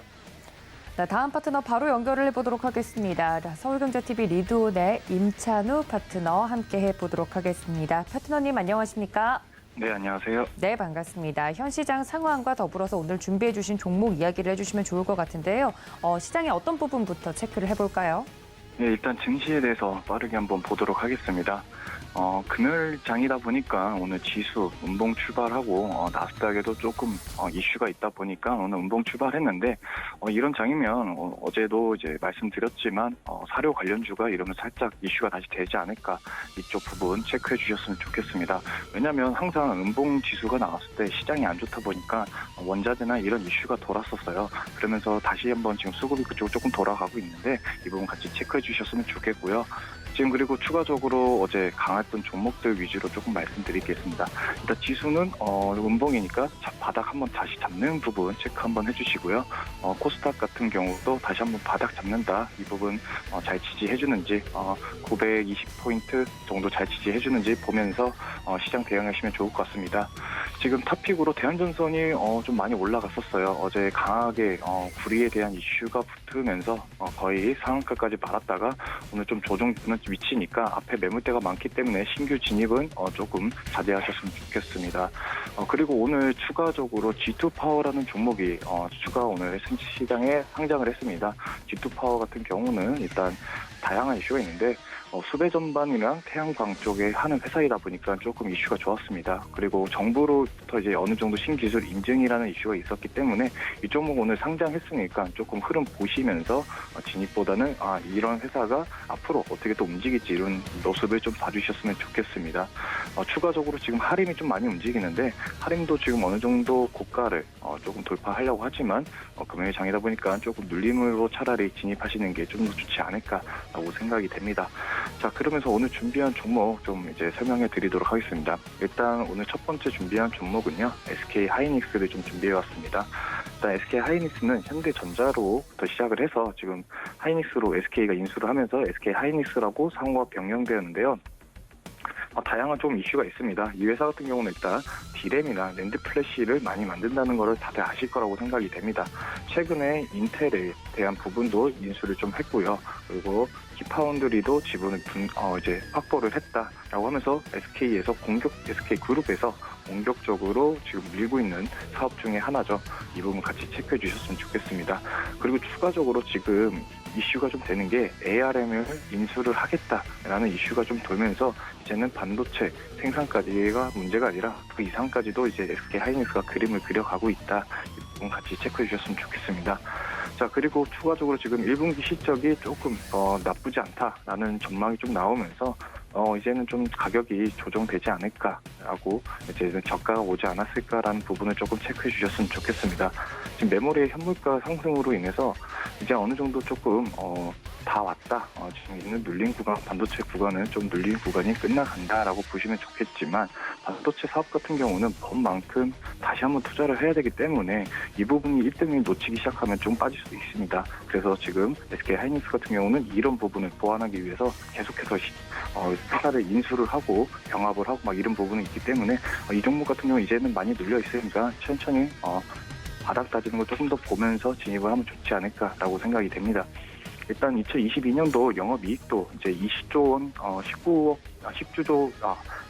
자, 다음 파트너 바로 연결을 해보도록 하겠습니다. 서울경제TV 리드온의 임찬우 파트너 함께 해보도록 하겠습니다. 파트너님 안녕하십니까? 네, 안녕하세요. 네, 반갑습니다. 현 시장 상황과 더불어서 오늘 준비해 주신 종목 이야기를 해주시면 좋을 것 같은데요. 시장의 어떤 부분부터 체크를 해볼까요? 네, 일단 증시에 대해서 빠르게 한번 보도록 하겠습니다. 금요일장이다 보니까 오늘 지수 음봉 출발하고 나스닥에도 조금 이슈가 있다 보니까 오늘 음봉 출발했는데 이런 장이면 어제도 이제 말씀드렸지만 사료 관련주가 이러면 살짝 이슈가 다시 되지 않을까 이쪽 부분 체크해 주셨으면 좋겠습니다. 왜냐하면 항상 음봉 지수가 나왔을 때 시장이 안 좋다 보니까 원자재나 이런 이슈가 돌았었어요. 그러면서 다시 한번 지금 수급이 그쪽으로 조금 돌아가고 있는데 이 부분 같이 체크해 주셨으면 좋겠고요. 지금 그리고 추가적으로 어제 강했던 종목들 위주로 조금 말씀드리겠습니다. 일단 지수는 음봉이니까 바닥 한번 다시 잡는 부분 체크 한번 해주시고요. 코스닥 같은 경우도 다시 한번 바닥 잡는다. 이 부분 잘 지지해주는지 920포인트 정도 잘 지지해주는지 보면서 시장 대응하시면 좋을 것 같습니다. 지금 탑픽으로 대한전선이 좀 많이 올라갔었어요. 어제 강하게 구리에 대한 이슈가 붙으면서 거의 상한가까지 말았다가 오늘 좀 조정되는 위치니까 앞에 매물대가 많기 때문에 신규 진입은 조금 자제하셨으면 좋겠습니다. 그리고 오늘 추가적으로 G2파워라는 종목이 추가 오늘 시장에 상장을 했습니다. G2파워 같은 경우는 일단 다양한 이슈가 있는데 수배 전반이랑 태양광 쪽에 하는 회사이다 보니까 조금 이슈가 좋았습니다. 그리고 정부로부터 이제 어느 정도 신기술 인증이라는 이슈가 있었기 때문에 이 종목 오늘 상장했으니까 조금 흐름 보시면서 진입보다는 이런 회사가 앞으로 어떻게 또 움직일지 이런 모습을 좀 봐주셨으면 좋겠습니다. 추가적으로 지금 할인이 좀 많이 움직이는데 할인도 지금 어느 정도 고가를 조금 돌파하려고 하지만 금요일 장이다 보니까 조금 눌림으로 차라리 진입하시는 게 좀 더 좋지 않을까라고 생각이 됩니다. 자, 그러면서 오늘 준비한 종목 좀 이제 설명해 드리도록 하겠습니다. 일단 오늘 첫 번째 준비한 종목은요, SK 하이닉스를 좀 준비해 왔습니다. 일단 SK 하이닉스는 현대전자로부터 시작을 해서 지금 하이닉스로 SK가 인수를 하면서 SK 하이닉스라고 상호가 변경되었는데요. 다양한 좀 이슈가 있습니다. 이 회사 같은 경우는 일단 D램이나 랜드 플래시를 많이 만든다는 것을 다들 아실 거라고 생각이 됩니다. 최근에 인텔에 대한 부분도 인수를 좀 했고요. 그리고 키파운드리도 지분을 이제 확보를 했다라고 하면서 SK에서 SK 그룹에서 공격적으로 지금 밀고 있는 사업 중에 하나죠. 이 부분 같이 체크해 주셨으면 좋겠습니다. 그리고 추가적으로 지금 이슈가 좀 되는 게 ARM을 인수를 하겠다라는 이슈가 좀 돌면서 이제는 반도체 생산까지가 문제가 아니라 그 이상까지도 이제 SK 하이닉스가 그림을 그려가고 있다. 이 부분 같이 체크해 주셨으면 좋겠습니다. 자, 그리고 추가적으로 지금 1분기 실적이 조금 나쁘지 않다라는 전망이 좀 나오면서 이제는 좀 가격이 조정되지 않을까라고 이제는 저가가 오지 않았을까라는 부분을 조금 체크해 주셨으면 좋겠습니다. 지금 메모리의 현물가 상승으로 인해서 이제 어느 정도 조금 다 왔다. 지금 있는 눌림 구간, 반도체 구간은 좀 눌림 구간이 끝나간다라고 보시면 좋겠지만 반도체 사업 같은 경우는 번만큼 다시 한번 투자를 해야 되기 때문에 이 부분이 1등을 놓치기 시작하면 좀 빠질 수도 있습니다. 그래서 지금 SK 하이닉스 같은 경우는 이런 부분을 보완하기 위해서 계속해서 회사를 인수를 하고 병합을 하고 막 이런 부분이 있기 때문에 이 종목 같은 경우 이제는 많이 눌려 있으니까 천천히 바닥 따지는 걸 조금 더 보면서 진입을 하면 좋지 않을까라고 생각이 됩니다. 일단 2022년도 영업이익도 이제 20조 원,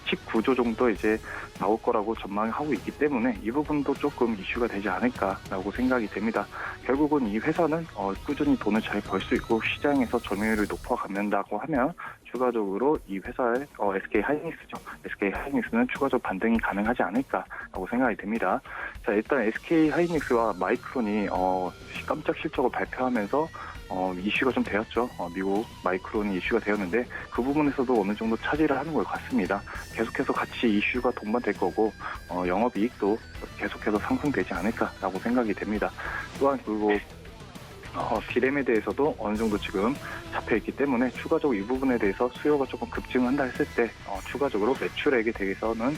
19조 정도 이제 나올 거라고 전망하고 있기 때문에 이 부분도 조금 이슈가 되지 않을까라고 생각이 됩니다. 결국은 이 회사는 꾸준히 돈을 잘 벌 수 있고 시장에서 점유율을 높아간다고 하면 추가적으로 이 회사의 SK 하이닉스죠. SK 하이닉스는 추가적 반등이 가능하지 않을까라고 생각이 됩니다. 자, 일단 SK 하이닉스와 마이크론이 깜짝 실적을 발표하면서 이슈가 좀 되었죠. 미국 마이크론이 이슈가 되었는데 그 부분에서도 어느 정도 차지를 하는 것 같습니다. 계속해서 같이 이슈가 동반될 거고 영업이익도 계속해서 상승되지 않을까라고 생각이 됩니다. 또한 그리고 디램에 대해서도 어느 정도 지금 잡혀있기 때문에 추가적으로 이 부분에 대해서 수요가 조금 급증한다 했을 때 추가적으로 매출액에 대해서는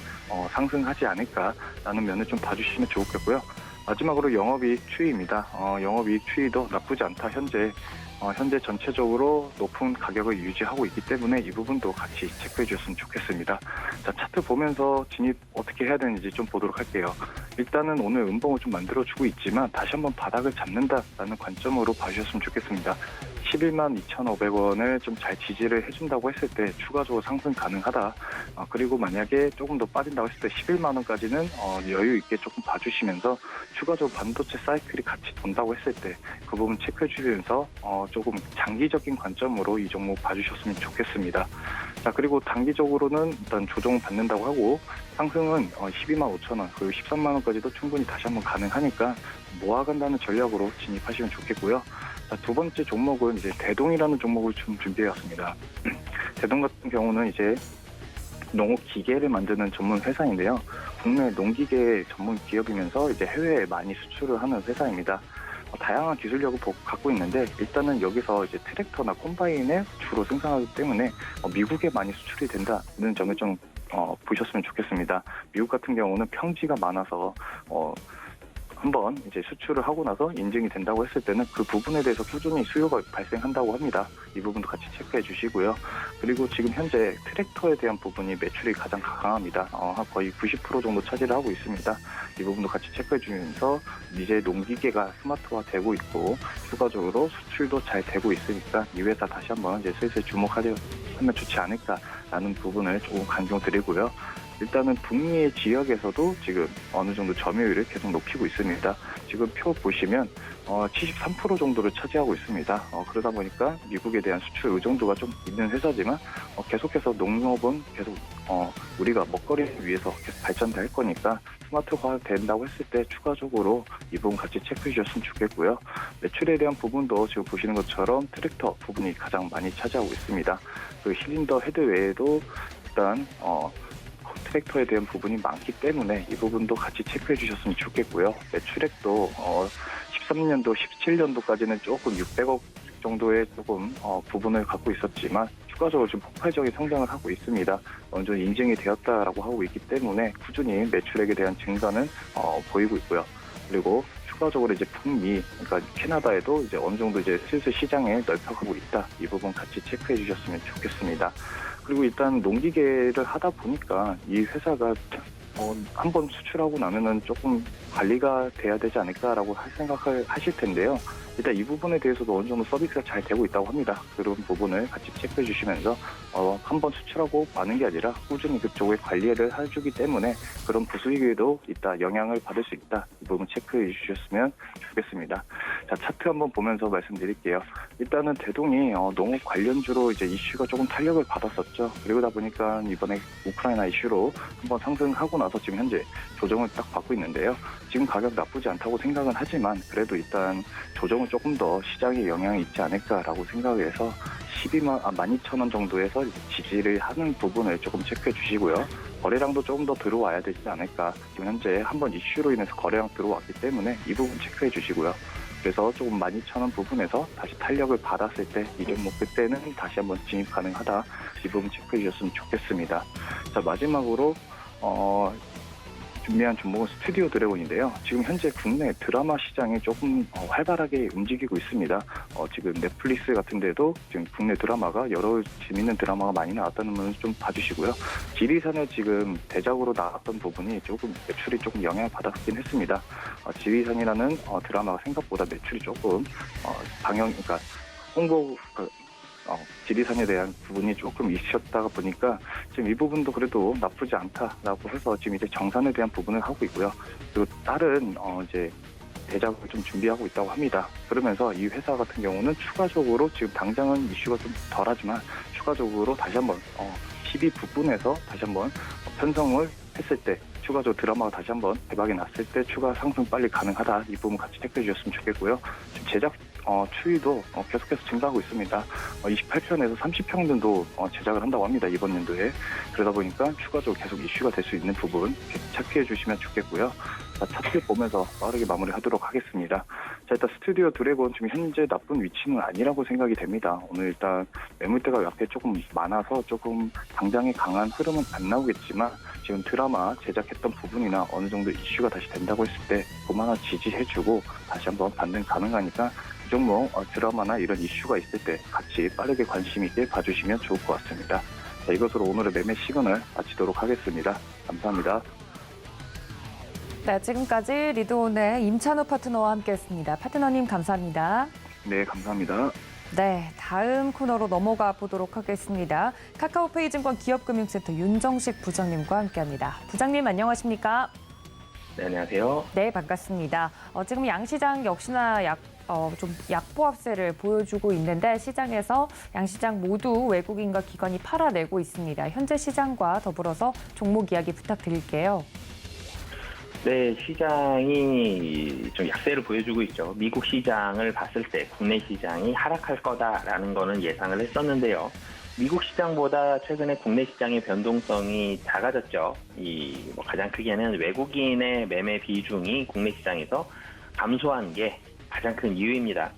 상승하지 않을까라는 면을 좀 봐주시면 좋겠고요. 마지막으로 영업이익 추이입니다. 영업이익 추이도 나쁘지 않다. 현재 전체적으로 높은 가격을 유지하고 있기 때문에 이 부분도 같이 체크해 주셨으면 좋겠습니다. 자, 차트 보면서 진입 어떻게 해야 되는지 좀 보도록 할게요. 일단은 오늘 음봉을 좀 만들어주고 있지만 다시 한번 바닥을 잡는다라는 관점으로 봐주셨으면 좋겠습니다. 11만 2,500원을 좀 잘 지지를 해준다고 했을 때 추가적으로 상승 가능하다. 그리고 만약에 조금 더 빠진다고 했을 때 11만 원까지는 여유 있게 조금 봐주시면서 추가적으로 반도체 사이클이 같이 돈다고 했을 때 그 부분 체크해 주시면서 조금 장기적인 관점으로 이 종목 봐주셨으면 좋겠습니다. 자, 그리고 단기적으로는 일단 조정을 받는다고 하고 상승은 12만 5천 원 그리고 13만 원까지도 충분히 다시 한번 가능하니까 모아간다는 전략으로 진입하시면 좋겠고요. 자, 두 번째 종목은 이제 대동이라는 종목을 좀 준비해왔습니다. 대동 같은 경우는 이제 농업 기계를 만드는 전문 회사인데요. 국내 농기계 전문 기업이면서 이제 해외에 많이 수출을 하는 회사입니다. 다양한 기술력을 갖고 있는데 일단은 여기서 이제 트랙터나 콤바인을 주로 생산하기 때문에 미국에 많이 수출이 된다는 점을 좀 보셨으면 좋겠습니다. 미국 같은 경우는 평지가 많아서 한번 이제 수출을 하고 나서 인증이 된다고 했을 때는 그 부분에 대해서 꾸준히 수요가 발생한다고 합니다. 이 부분도 같이 체크해 주시고요. 그리고 지금 현재 트랙터에 대한 부분이 매출이 가장 강합니다. 거의 90% 정도 차지를 하고 있습니다. 이 부분도 같이 체크해 주면서 이제 농기계가 스마트화 되고 있고 추가적으로 수출도 잘 되고 있으니까 이 회사 다시 한번 이제 슬슬 주목하면 좋지 않을까라는 부분을 조금 강조드리고요. 일단은 북미 지역에서도 지금 어느 정도 점유율을 계속 높이고 있습니다. 지금 표 보시면 73% 정도를 차지하고 있습니다. 그러다 보니까 미국에 대한 수출 의존도가 좀 있는 회사지만 계속해서 농업은 계속 우리가 먹거리를 위해서 계속 발전될 거니까 스마트화 된다고 했을 때 추가적으로 이 부분 같이 체크해 주셨으면 좋겠고요. 매출에 대한 부분도 지금 보시는 것처럼 트랙터 부분이 가장 많이 차지하고 있습니다. 그 실린더 헤드 외에도 일단 트랙터에 대한 부분이 많기 때문에 이 부분도 같이 체크해 주셨으면 좋겠고요. 매출액도 13년도, 17년도까지는 조금 600억 정도의 조금 부분을 갖고 있었지만 추가적으로 좀 폭발적인 성장을 하고 있습니다. 어느 정도 인증이 되었다라고 하고 있기 때문에 꾸준히 매출액에 대한 증가는 보이고 있고요. 그리고 추가적으로 이제 북미, 그러니까 캐나다에도 이제 어느 정도 이제 슬슬 시장에 넓혀가고 있다. 이 부분 같이 체크해 주셨으면 좋겠습니다. 그리고 일단 농기계를 하다 보니까 이 회사가 한번 수출하고 나면은 조금 관리가 돼야 되지 않을까라고 생각을 하실 텐데요. 일단 이 부분에 대해서도 어느 정도 서비스가 잘 되고 있다고 합니다. 그런 부분을 같이 체크해 주시면서 한번 수출하고 마는 게 아니라 꾸준히 그쪽에 관리를 해주기 때문에 그런 부수익에도 있다, 영향을 받을 수 있다. 이 부분 체크해 주셨으면 좋겠습니다. 자, 차트 한번 보면서 말씀드릴게요. 일단은 대동이 농업 관련주로 이제 이슈가 조금 탄력을 받았었죠. 그러다 보니까 이번에 우크라이나 이슈로 한번 상승하고 나서 지금 현재 조정을 딱 받고 있는데요. 지금 가격 나쁘지 않다고 생각은 하지만 그래도 일단 조정은 조금 더 시장에 영향이 있지 않을까라고 생각을 해서 12만 정도에서 지지를 하는 부분을 조금 체크해 주시고요. 거래량도 조금 더 들어와야 되지 않을까. 지금 현재 한번 이슈로 인해서 거래량 들어왔기 때문에 이 부분 체크해 주시고요. 그래서 조금 12,000원 부분에서 다시 탄력을 받았을 때 이 종목 그때는 다시 한번 진입 가능하다. 이 부분 체크해 주셨으면 좋겠습니다. 자, 마지막으로 준비한 종목은 스튜디오 드래곤인데요. 지금 현재 국내 드라마 시장이 조금 활발하게 움직이고 있습니다. 지금 넷플릭스 같은 데도 지금 국내 드라마가 여러 재밌는 드라마가 많이 나왔다는 부분을 좀 봐주시고요. 지리산에 지금 대작으로 나왔던 부분이 조금 매출이 조금 영향을 받았긴 했습니다. 지리산이라는 드라마가 생각보다 매출이 조금 그러니까 홍보 지리산에 대한 부분이 조금 있었다가 보니까 지금 이 부분도 그래도 나쁘지 않다라고 해서 지금 이제 정산에 대한 부분을 하고 있고요. 그리고 다른 이제 대작을 좀 준비하고 있다고 합니다. 그러면서 이 회사 같은 경우는 추가적으로 지금 당장은 이슈가 좀 덜하지만 추가적으로 다시 한번 12부분에서 다시 한번 편성을 했을 때 추가적으로 드라마가 다시 한번 대박이 났을 때 추가 상승 빨리 가능하다. 이 부분 같이 체크해 주셨으면 좋겠고요. 지금 제작 추이도 계속해서 증가하고 있습니다. 28편에서 30편 정도 제작을 한다고 합니다. 이번 연도에. 그러다 보니까 추가적으로 계속 이슈가 될 수 있는 부분 체크해 주시면 좋겠고요. 자, 차트 보면서 빠르게 마무리하도록 하겠습니다. 자, 일단 스튜디오 드래곤 지금 현재 나쁜 위치는 아니라고 생각이 됩니다. 오늘 일단 매물대가 앞에 조금 많아서 조금 당장의 강한 흐름은 안 나오겠지만 지금 드라마 제작했던 부분이나 어느 정도 이슈가 다시 된다고 했을 때 그만한 지지해주고 다시 한번 반등 가능하니까 이 종목 드라마나 이런 이슈가 있을 때 같이 빠르게 관심 있게 봐주시면 좋을 것 같습니다. 자, 이것으로 오늘의 매매 시간을 마치도록 하겠습니다. 감사합니다. 네, 지금까지 리드온의 임찬호 파트너와 함께했습니다. 파트너님 감사합니다. 네, 감사합니다. 네, 다음 코너로 넘어가 보도록 하겠습니다. 카카오페이 증권 기업금융센터 윤정식 부장님과 함께합니다. 부장님 안녕하십니까? 네, 안녕하세요. 네, 반갑습니다. 지금 양시장 역시나 좀 약보합세를 보여주고 있는데 시장에서 양시장 모두 외국인과 기관이 팔아내고 있습니다. 현재 시장과 더불어서 종목 이야기 부탁드릴게요. 네, 시장이 좀 약세를 보여주고 있죠. 미국 시장을 봤을 때 국내 시장이 하락할 거다라는 거는 예상을 했었는데요. 미국 시장보다 최근에 국내 시장의 변동성이 작아졌죠. 가장 크게는 외국인의 매매 비중이 국내 시장에서 감소한 게 가장 큰 이유입니다.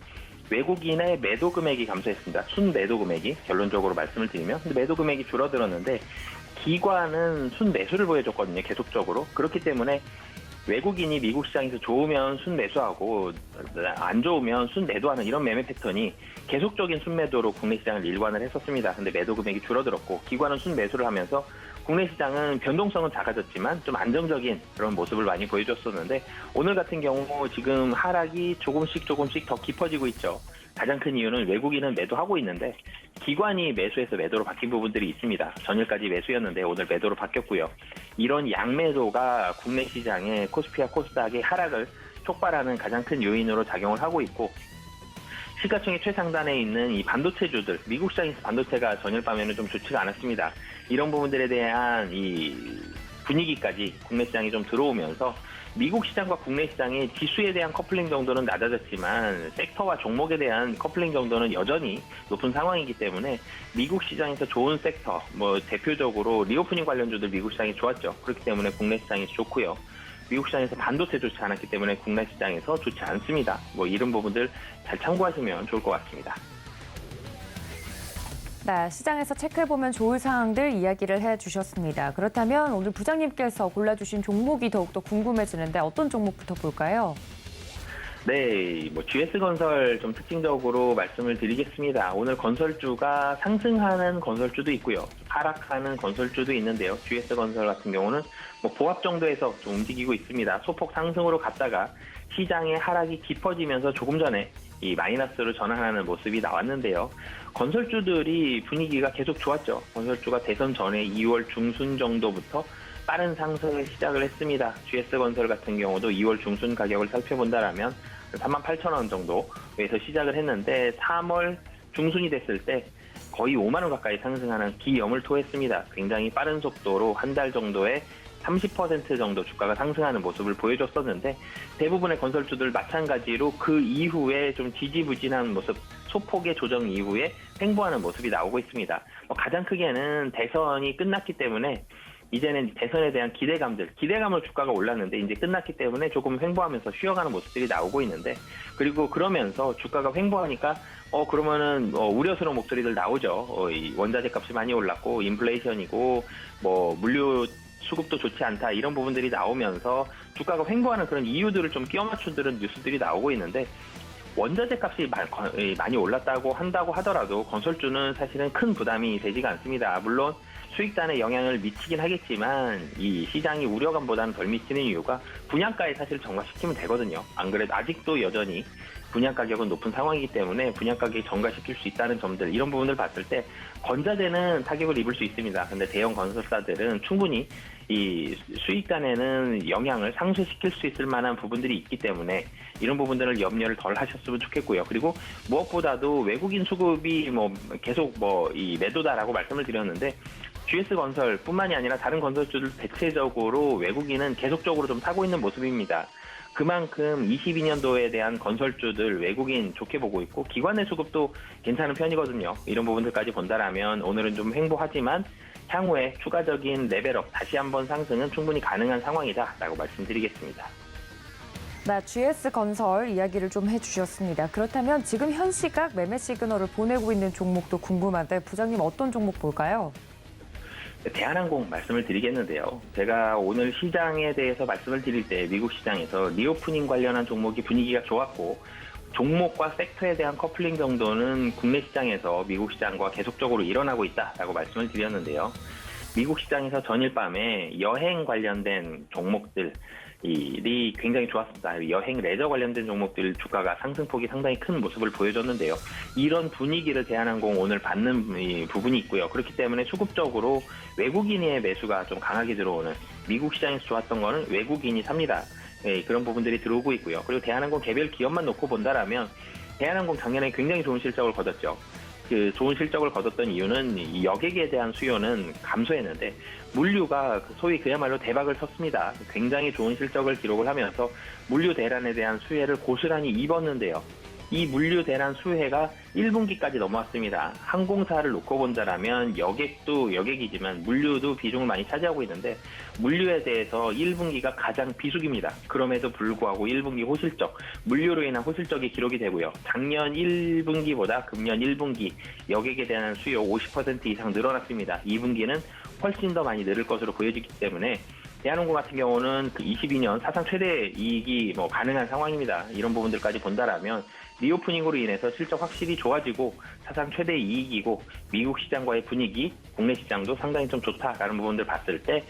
외국인의 매도 금액이 감소했습니다. 순 매도 금액이 결론적으로 말씀을 드리면 근데 매도 금액이 줄어들었는데 기관은 순 매수를 보여줬거든요. 계속적으로. 그렇기 때문에 외국인이 미국 시장에서 좋으면 순매수하고 안 좋으면 순매도하는 이런 매매 패턴이 계속적인 순매도로 국내 시장을 일관을 했었습니다. 근데 매도 금액이 줄어들었고 기관은 순매수를 하면서 국내 시장은 변동성은 작아졌지만 좀 안정적인 그런 모습을 많이 보여줬었는데 오늘 같은 경우 지금 하락이 조금씩 더 깊어지고 있죠. 가장 큰 이유는 외국인은 매도하고 있는데 기관이 매수해서 매도로 바뀐 부분들이 있습니다. 전일까지 매수였는데 오늘 매도로 바뀌었고요. 이런 양매도가 국내 시장의 코스피와 코스닥의 하락을 촉발하는 가장 큰 요인으로 작용을 하고 있고 시가총액 최상단에 있는 이 반도체주들, 미국 시장에서 반도체가 전일 밤에는 좀 좋지가 않았습니다. 이런 부분들에 대한 이 분위기까지 국내 시장이 좀 들어오면서 미국 시장과 국내 시장의 지수에 대한 커플링 정도는 낮아졌지만 섹터와 종목에 대한 커플링 정도는 여전히 높은 상황이기 때문에 미국 시장에서 좋은 섹터, 대표적으로 리오프닝 관련주들 미국 시장이 좋았죠. 그렇기 때문에 국내 시장이 좋고요. 미국 시장에서 반도체 좋지 않았기 때문에 국내 시장에서 좋지 않습니다. 이런 부분들 잘 참고하시면 좋을 것 같습니다. 네, 시장에서 체크해보면 좋을 사항들 이야기를 해주셨습니다. 그렇다면 오늘 부장님께서 골라주신 종목이 더욱더 궁금해지는데 어떤 종목부터 볼까요? 네, GS건설 좀 특징적으로 말씀을 드리겠습니다. 오늘 건설주가 상승하는 건설주도 있고요. 하락하는 건설주도 있는데요. GS건설 같은 경우는 보합 정도에서 좀 움직이고 있습니다. 소폭 상승으로 갔다가 시장의 하락이 깊어지면서 조금 전에 이 마이너스로 전환하는 모습이 나왔는데요. 건설주들이 분위기가 계속 좋았죠. 건설주가 대선 전에 2월 중순 정도부터 빠른 상승을 시작을 했습니다. GS건설 같은 경우도 2월 중순 가격을 살펴본다라면 38,000원 정도에서 시작을 했는데 3월 중순이 됐을 때 거의 5만 원 가까이 상승하는 기염을 토했습니다. 굉장히 빠른 속도로 한 달 정도에 30% 정도 주가가 상승하는 모습을 보여줬었는데 대부분의 건설주들 마찬가지로 그 이후에 좀 지지부진한 모습, 소폭의 조정 이후에 횡보하는 모습이 나오고 있습니다. 가장 크게는 대선이 끝났기 때문에 이제는 대선에 대한 기대감으로 주가가 올랐는데 이제 끝났기 때문에 조금 횡보하면서 쉬어가는 모습들이 나오고 있는데 그리고 그러면서 주가가 횡보하니까 그러면은 우려스러운 목소리들 나오죠. 이 원자재 값이 많이 올랐고 인플레이션이고 물류 수급도 좋지 않다 이런 부분들이 나오면서 주가가 횡보하는 그런 이유들을 좀 끼워 맞춘 뉴스들이 나오고 있는데 원자재 값이 많이 올랐다고 한다고 하더라도 건설주는 사실은 큰 부담이 되지가 않습니다. 물론 수익단에 영향을 미치긴 하겠지만 이 시장이 우려감보다는 덜 미치는 이유가 분양가에 사실 정착시키면 되거든요. 안 그래도 아직도 여전히 분양 가격은 높은 상황이기 때문에 분양 가격이 전가시킬 수 있다는 점들, 이런 부분을 봤을 때 건자재는 타격을 입을 수 있습니다. 근데 대형 건설사들은 충분히 이 수익단에는 영향을 상쇄시킬 수 있을 만한 부분들이 있기 때문에 이런 부분들을 염려를 덜 하셨으면 좋겠고요. 그리고 무엇보다도 외국인 수급이 계속 이 매도다라고 말씀을 드렸는데, GS건설뿐만이 아니라 다른 건설주들 대체적으로 외국인은 계속적으로 좀 사고 있는 모습입니다. 그만큼 22년도에 대한 건설주들 외국인 좋게 보고 있고, 기관의 수급도 괜찮은 편이거든요. 이런 부분들까지 본다라면 오늘은 좀 횡보하지만 향후에 추가적인 레벨업, 다시 한번 상승은 충분히 가능한 상황이다라고 말씀드리겠습니다. 네, GS건설 이야기를 좀 해주셨습니다. 그렇다면 지금 현 시각 매매 시그널을 보내고 있는 종목도 궁금한데 부장님 어떤 종목 볼까요? 대한항공 말씀을 드리겠는데요. 제가 오늘 시장에 대해서 말씀을 드릴 때 미국 시장에서 리오프닝 관련한 종목이 분위기가 좋았고, 종목과 섹터에 대한 커플링 정도는 국내 시장에서 미국 시장과 계속적으로 일어나고 있다라고 말씀을 드렸는데요. 미국 시장에서 전일 밤에 여행 관련된 종목들이 굉장히 좋았습니다. 여행 레저 관련된 종목들 주가가 상승폭이 상당히 큰 모습을 보여줬는데요. 이런 분위기를 대한항공 오늘 받는 부분이 있고요. 그렇기 때문에 수급적으로 외국인의 매수가 좀 강하게 들어오는, 미국 시장에서 좋았던 거는 외국인이 삽니다. 그런 부분들이 들어오고 있고요. 그리고 대한항공 개별 기업만 놓고 본다라면 대한항공 작년에 굉장히 좋은 실적을 거뒀죠. 그 좋은 실적을 거뒀던 이유는 이 여객에 대한 수요는 감소했는데 물류가 소위 그야말로 대박을 쳤습니다. 굉장히 좋은 실적을 기록을 하면서 물류 대란에 대한 수혜를 고스란히 입었는데요. 이 물류 대란 수혜가 1분기까지 넘어왔습니다. 항공사를 놓고 본다라면 여객도 여객이지만 물류도 비중을 많이 차지하고 있는데 물류에 대해서 1분기가 가장 비수기입니다. 그럼에도 불구하고 1분기 호실적, 물류로 인한 호실적이 기록이 되고요. 작년 1분기보다 금년 1분기 여객에 대한 수요 50% 이상 늘어났습니다. 2분기는 훨씬 더 많이 늘을 것으로 보여지기 때문에 대한항공 같은 경우는 그 22년 사상 최대 이익이 가능한 상황입니다. 이런 부분들까지 본다라면 리오프닝으로 인해서 실적 확실히 좋아지고 사상 최대 이익이고 미국 시장과의 분위기, 국내 시장도 상당히 좀 좋다라는 부분들 봤을 때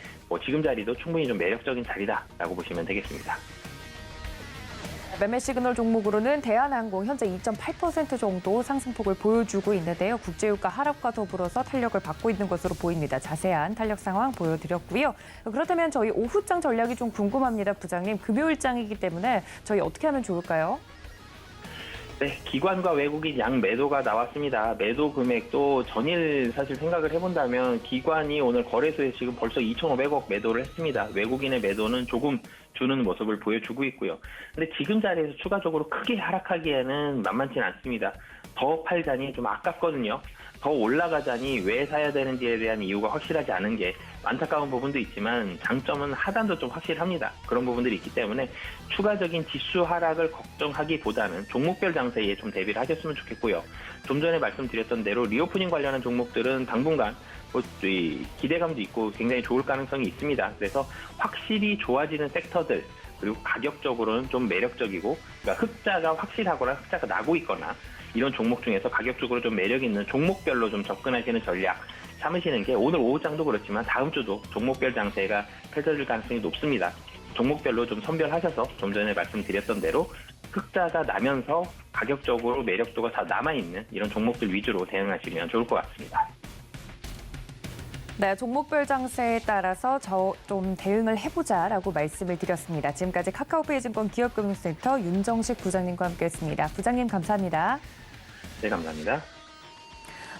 지금 자리도 충분히 좀 매력적인 자리다라고 보시면 되겠습니다. 매매 시그널 종목으로는 대한항공 현재 2.8% 정도 상승폭을 보여주고 있는데요. 국제유가 하락과 더불어서 탄력을 받고 있는 것으로 보입니다. 자세한 탄력 상황 보여드렸고요. 그렇다면 저희 오후장 전략이 좀 궁금합니다. 부장님, 금요일장이기 때문에 저희 어떻게 하면 좋을까요? 네, 기관과 외국인 양 매도가 나왔습니다. 매도 금액도 전일 사실 생각을 해본다면 기관이 오늘 거래소에 지금 벌써 2,500억 매도를 했습니다. 외국인의 매도는 조금 주는 모습을 보여주고 있고요. 근데 지금 자리에서 추가적으로 크게 하락하기에는 만만치는 않습니다. 더 팔자니 좀 아깝거든요. 더 올라가자니 왜 사야 되는지에 대한 이유가 확실하지 않은 게 안타까운 부분도 있지만 장점은 하단도 좀 확실합니다. 그런 부분들이 있기 때문에 추가적인 지수 하락을 걱정하기보다는 종목별 장세에 좀 대비를 하셨으면 좋겠고요. 좀 전에 말씀드렸던 대로 리오프닝 관련한 종목들은 당분간 기대감도 있고 굉장히 좋을 가능성이 있습니다. 그래서 확실히 좋아지는 섹터들, 그리고 가격적으로는 좀 매력적이고, 그러니까 흑자가 확실하거나 흑자가 나고 있거나 이런 종목 중에서 가격적으로 좀 매력 있는 종목별로 좀 접근하시는 전략 삼으시는 게 오늘 오후장도 그렇지만 다음 주도 종목별 장세가 펼쳐질 가능성이 높습니다. 종목별로 좀 선별하셔서 좀 전에 말씀드렸던 대로 흑자가 나면서 가격적으로 매력도가 다 남아있는 이런 종목들 위주로 대응하시면 좋을 것 같습니다. 네, 종목별 장세에 따라서 좀 대응을 해보자라고 말씀을 드렸습니다. 지금까지 카카오페이증권 기업금융센터 윤정식 부장님과 함께했습니다. 부장님 감사합니다. 네, 감사합니다.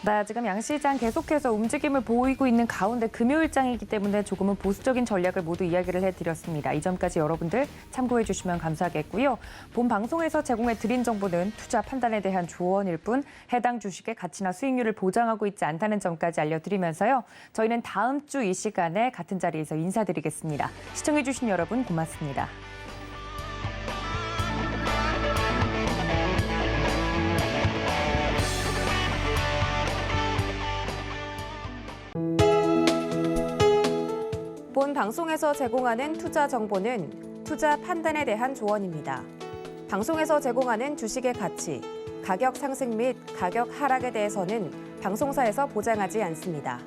네, 지금 양시장 계속해서 움직임을 보이고 있는 가운데 금요일장이기 때문에 조금은 보수적인 전략을 모두 이야기를 해드렸습니다. 이 점까지 여러분들 참고해 주시면 감사하겠고요. 본 방송에서 제공해 드린 정보는 투자 판단에 대한 조언일 뿐 해당 주식의 가치나 수익률을 보장하고 있지 않다는 점까지 알려드리면서요. 저희는 다음 주 이 시간에 같은 자리에서 인사드리겠습니다. 시청해 주신 여러분 고맙습니다. 본 방송에서 제공하는 투자 정보는 투자 판단에 대한 조언입니다. 방송에서 제공하는 주식의 가치, 가격 상승 및 가격 하락에 대해서는 방송사에서 보장하지 않습니다.